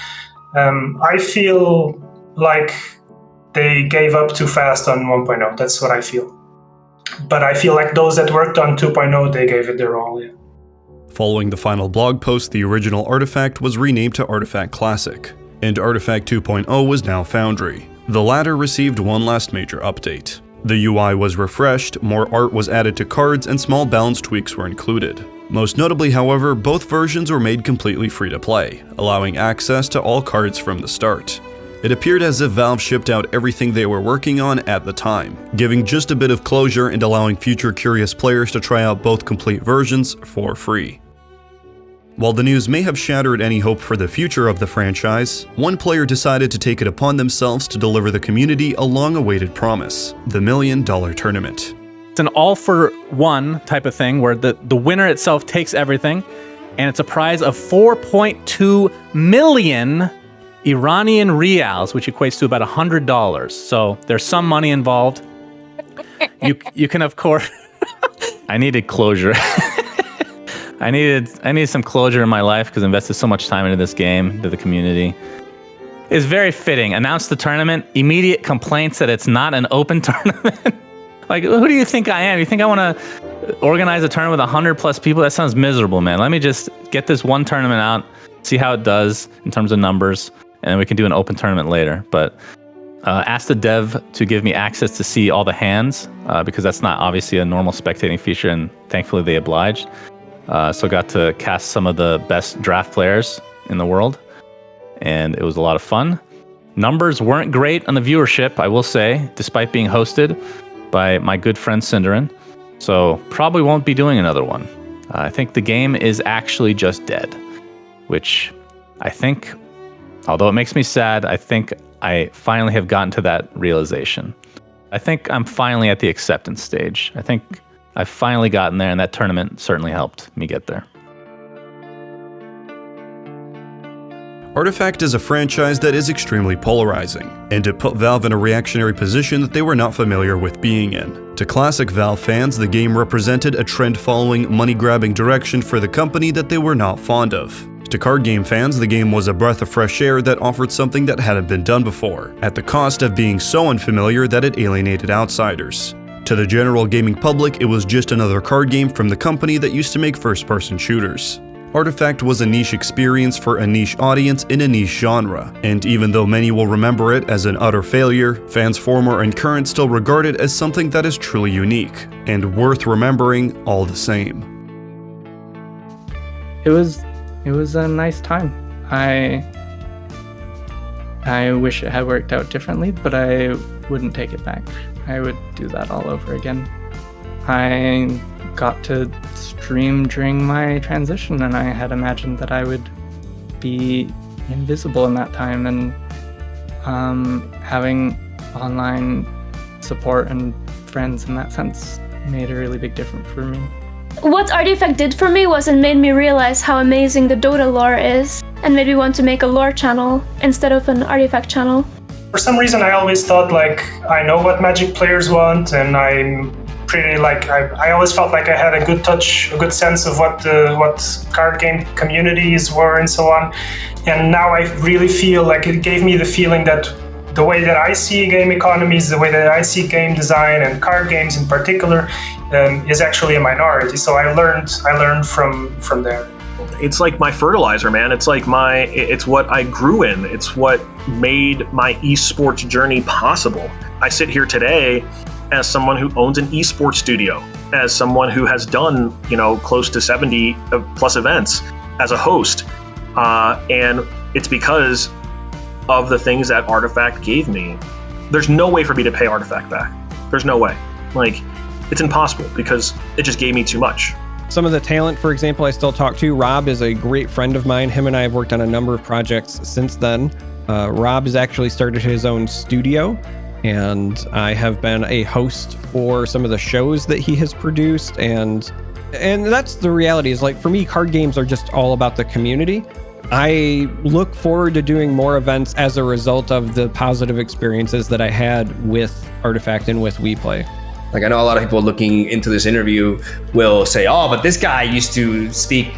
I feel like they gave up too fast on 1.0. That's what I feel. But I feel like those that worked on 2.0, they gave it their all. Yeah. Following the final blog post, the original Artifact was renamed to Artifact Classic, and Artifact 2.0 was now Foundry. The latter received one last major update. The UI was refreshed, more art was added to cards, and small balance tweaks were included. Most notably, however, both versions were made completely free to play, allowing access to all cards from the start. It appeared as if Valve shipped out everything they were working on at the time, giving just a bit of closure and allowing future curious players to try out both complete versions for free. While the news may have shattered any hope for the future of the franchise, one player decided to take it upon themselves to deliver the community a long-awaited promise: the $1 Million Tournament. It's an all-for-one type of thing where the winner itself takes everything, and it's a prize of 4.2 million Iranian rials, which equates to about $100. So there's some money involved. You can, of course... I needed closure. I needed some closure in my life because I invested so much time into this game, into the community. It's very fitting. Announce the tournament, immediate complaints that it's not an open tournament. Like, who do you think I am? You think I want to organize a tournament with 100 plus people? That sounds miserable, man. Let me just get this one tournament out, see how it does in terms of numbers, and then we can do an open tournament later. But ask the dev to give me access to see all the hands, because that's not obviously a normal spectating feature, and thankfully they obliged. So got to cast some of the best draft players in the world, and it was a lot of fun. Numbers weren't great on the viewership, I will say, despite being hosted by my good friend Cinderin. So probably won't be doing another one. I think the game is actually just dead, which I think, although it makes me sad, I think I finally have gotten to that realization. I think I'm finally at the acceptance stage. I think I've finally gotten there, and that tournament certainly helped me get there. Artifact is a franchise that is extremely polarizing, and it put Valve in a reactionary position that they were not familiar with being in. To classic Valve fans, the game represented a trend-following, money-grabbing direction for the company that they were not fond of. To card game fans, the game was a breath of fresh air that offered something that hadn't been done before, at the cost of being so unfamiliar that it alienated outsiders. To the general gaming public, it was just another card game from the company that used to make first-person shooters. Artifact was a niche experience for a niche audience in a niche genre, and even though many will remember it as an utter failure, fans former and current still regard it as something that is truly unique, and worth remembering all the same. It was a nice time. I wish it had worked out differently, but I wouldn't take it back. I would do that all over again. I got to stream during my transition, and I had imagined that I would be invisible in that time, and having online support and friends in that sense made a really big difference for me. What Artifact did for me was it made me realize how amazing the Dota lore is, and made me want to make a lore channel instead of an Artifact channel. For some reason, I always thought I know what Magic players want, and I'm pretty I always felt like I had a good touch, a good sense of what card game communities were and so on. And now I really feel like it gave me the feeling that the way that I see game economies, the way that I see game design and card games in particular, is actually a minority. So I learned from there. It's like my fertilizer, man. It's what I grew in. It's what made my esports journey possible. I sit here today as someone who owns an esports studio, as someone who has done, close to 70 plus events as a host. And it's because of the things that Artifact gave me. There's no way for me to pay Artifact back. There's no way. It's impossible because it just gave me too much. Some of the talent, for example, I still talk to. Rob is a great friend of mine. Him and I have worked on a number of projects since then. Rob has actually started his own studio, and I have been a host for some of the shows that he has produced. And that's the reality, is like, for me, card games are just all about the community. I look forward to doing more events as a result of the positive experiences that I had with Artifact and with WePlay. Like, I know a lot of people looking into this interview will say, oh, but this guy used to speak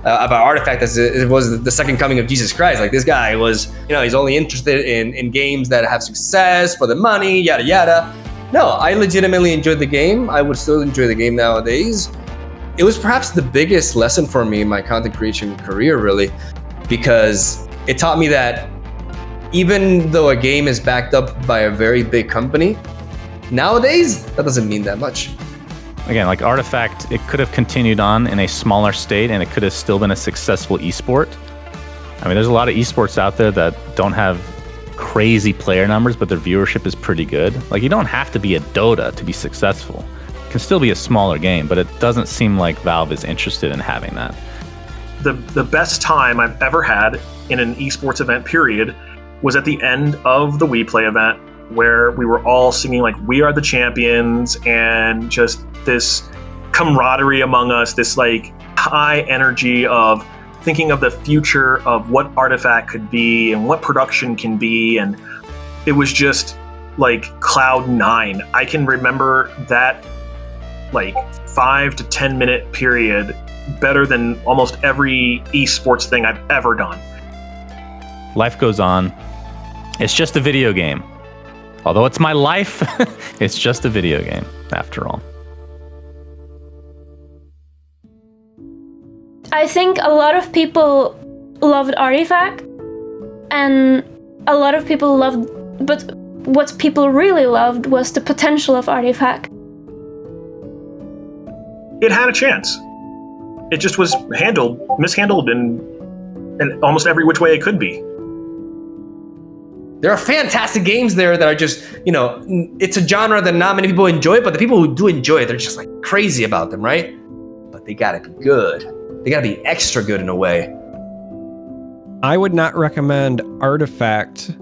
about Artifact as it was the second coming of Jesus Christ. Like, this guy was, he's only interested in games that have success for the money, yada, yada. No, I legitimately enjoyed the game. I would still enjoy the game nowadays. It was perhaps the biggest lesson for me in my content creation career, really, because it taught me that even though a game is backed up by a very big company, nowadays, that doesn't mean that much. Again, like Artifact, it could have continued on in a smaller state and it could have still been a successful esport. I mean, there's a lot of esports out there that don't have crazy player numbers, but their viewership is pretty good. Like, you don't have to be a Dota to be successful. It can still be a smaller game, but it doesn't seem like Valve is interested in having that. The best time I've ever had in an esports event, period, was at the end of the WePlay event, where we were all singing like "We Are the Champions" and just this camaraderie among us, this like high energy of thinking of the future of what Artifact could be and what production can be. And it was just like cloud nine. I can remember that like 5 to 10 minute period better than almost every esports thing I've ever done. Life goes on. It's just a video game. Although it's my life, it's just a video game, after all. I think a lot of people loved Artifact, and a lot of people but what people really loved was the potential of Artifact. It had a chance. It just was mishandled in almost every which way it could be. There are fantastic games there that are just, it's a genre that not many people enjoy, but the people who do enjoy it, they're just like crazy about them, right? But they gotta be good. They gotta be extra good in a way. I would not recommend Artifact,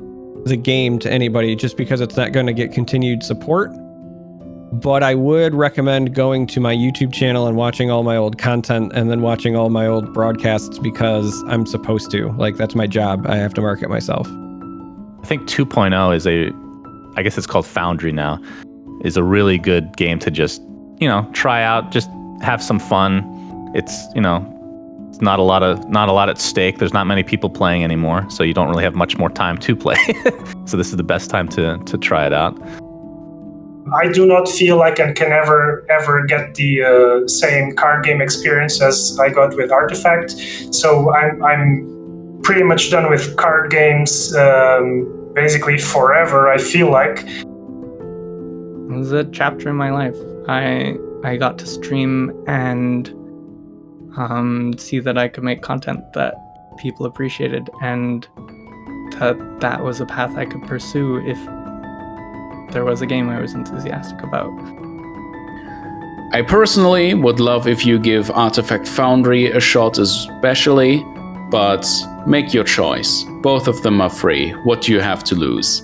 the game, to anybody just because it's not going to get continued support. But I would recommend going to my YouTube channel and watching all my old content and then watching all my old broadcasts, because I'm supposed to. Like, that's my job. I have to market myself. I think 2.0 is I guess it's called Foundry now, is a really good game to just, try out, just have some fun. It's, it's not a lot at stake. There's not many people playing anymore, so you don't really have much more time to play. So this is the best time to try it out. I do not feel like I can ever get the same card game experience as I got with Artifact. So I'm pretty much done with card games basically forever, I feel like. It was a chapter in my life. I got to stream and see that I could make content that people appreciated, and that was a path I could pursue if there was a game I was enthusiastic about. I personally would love if you give Artifact Foundry a shot especially, but make your choice. Both of them are free. What do you have to lose?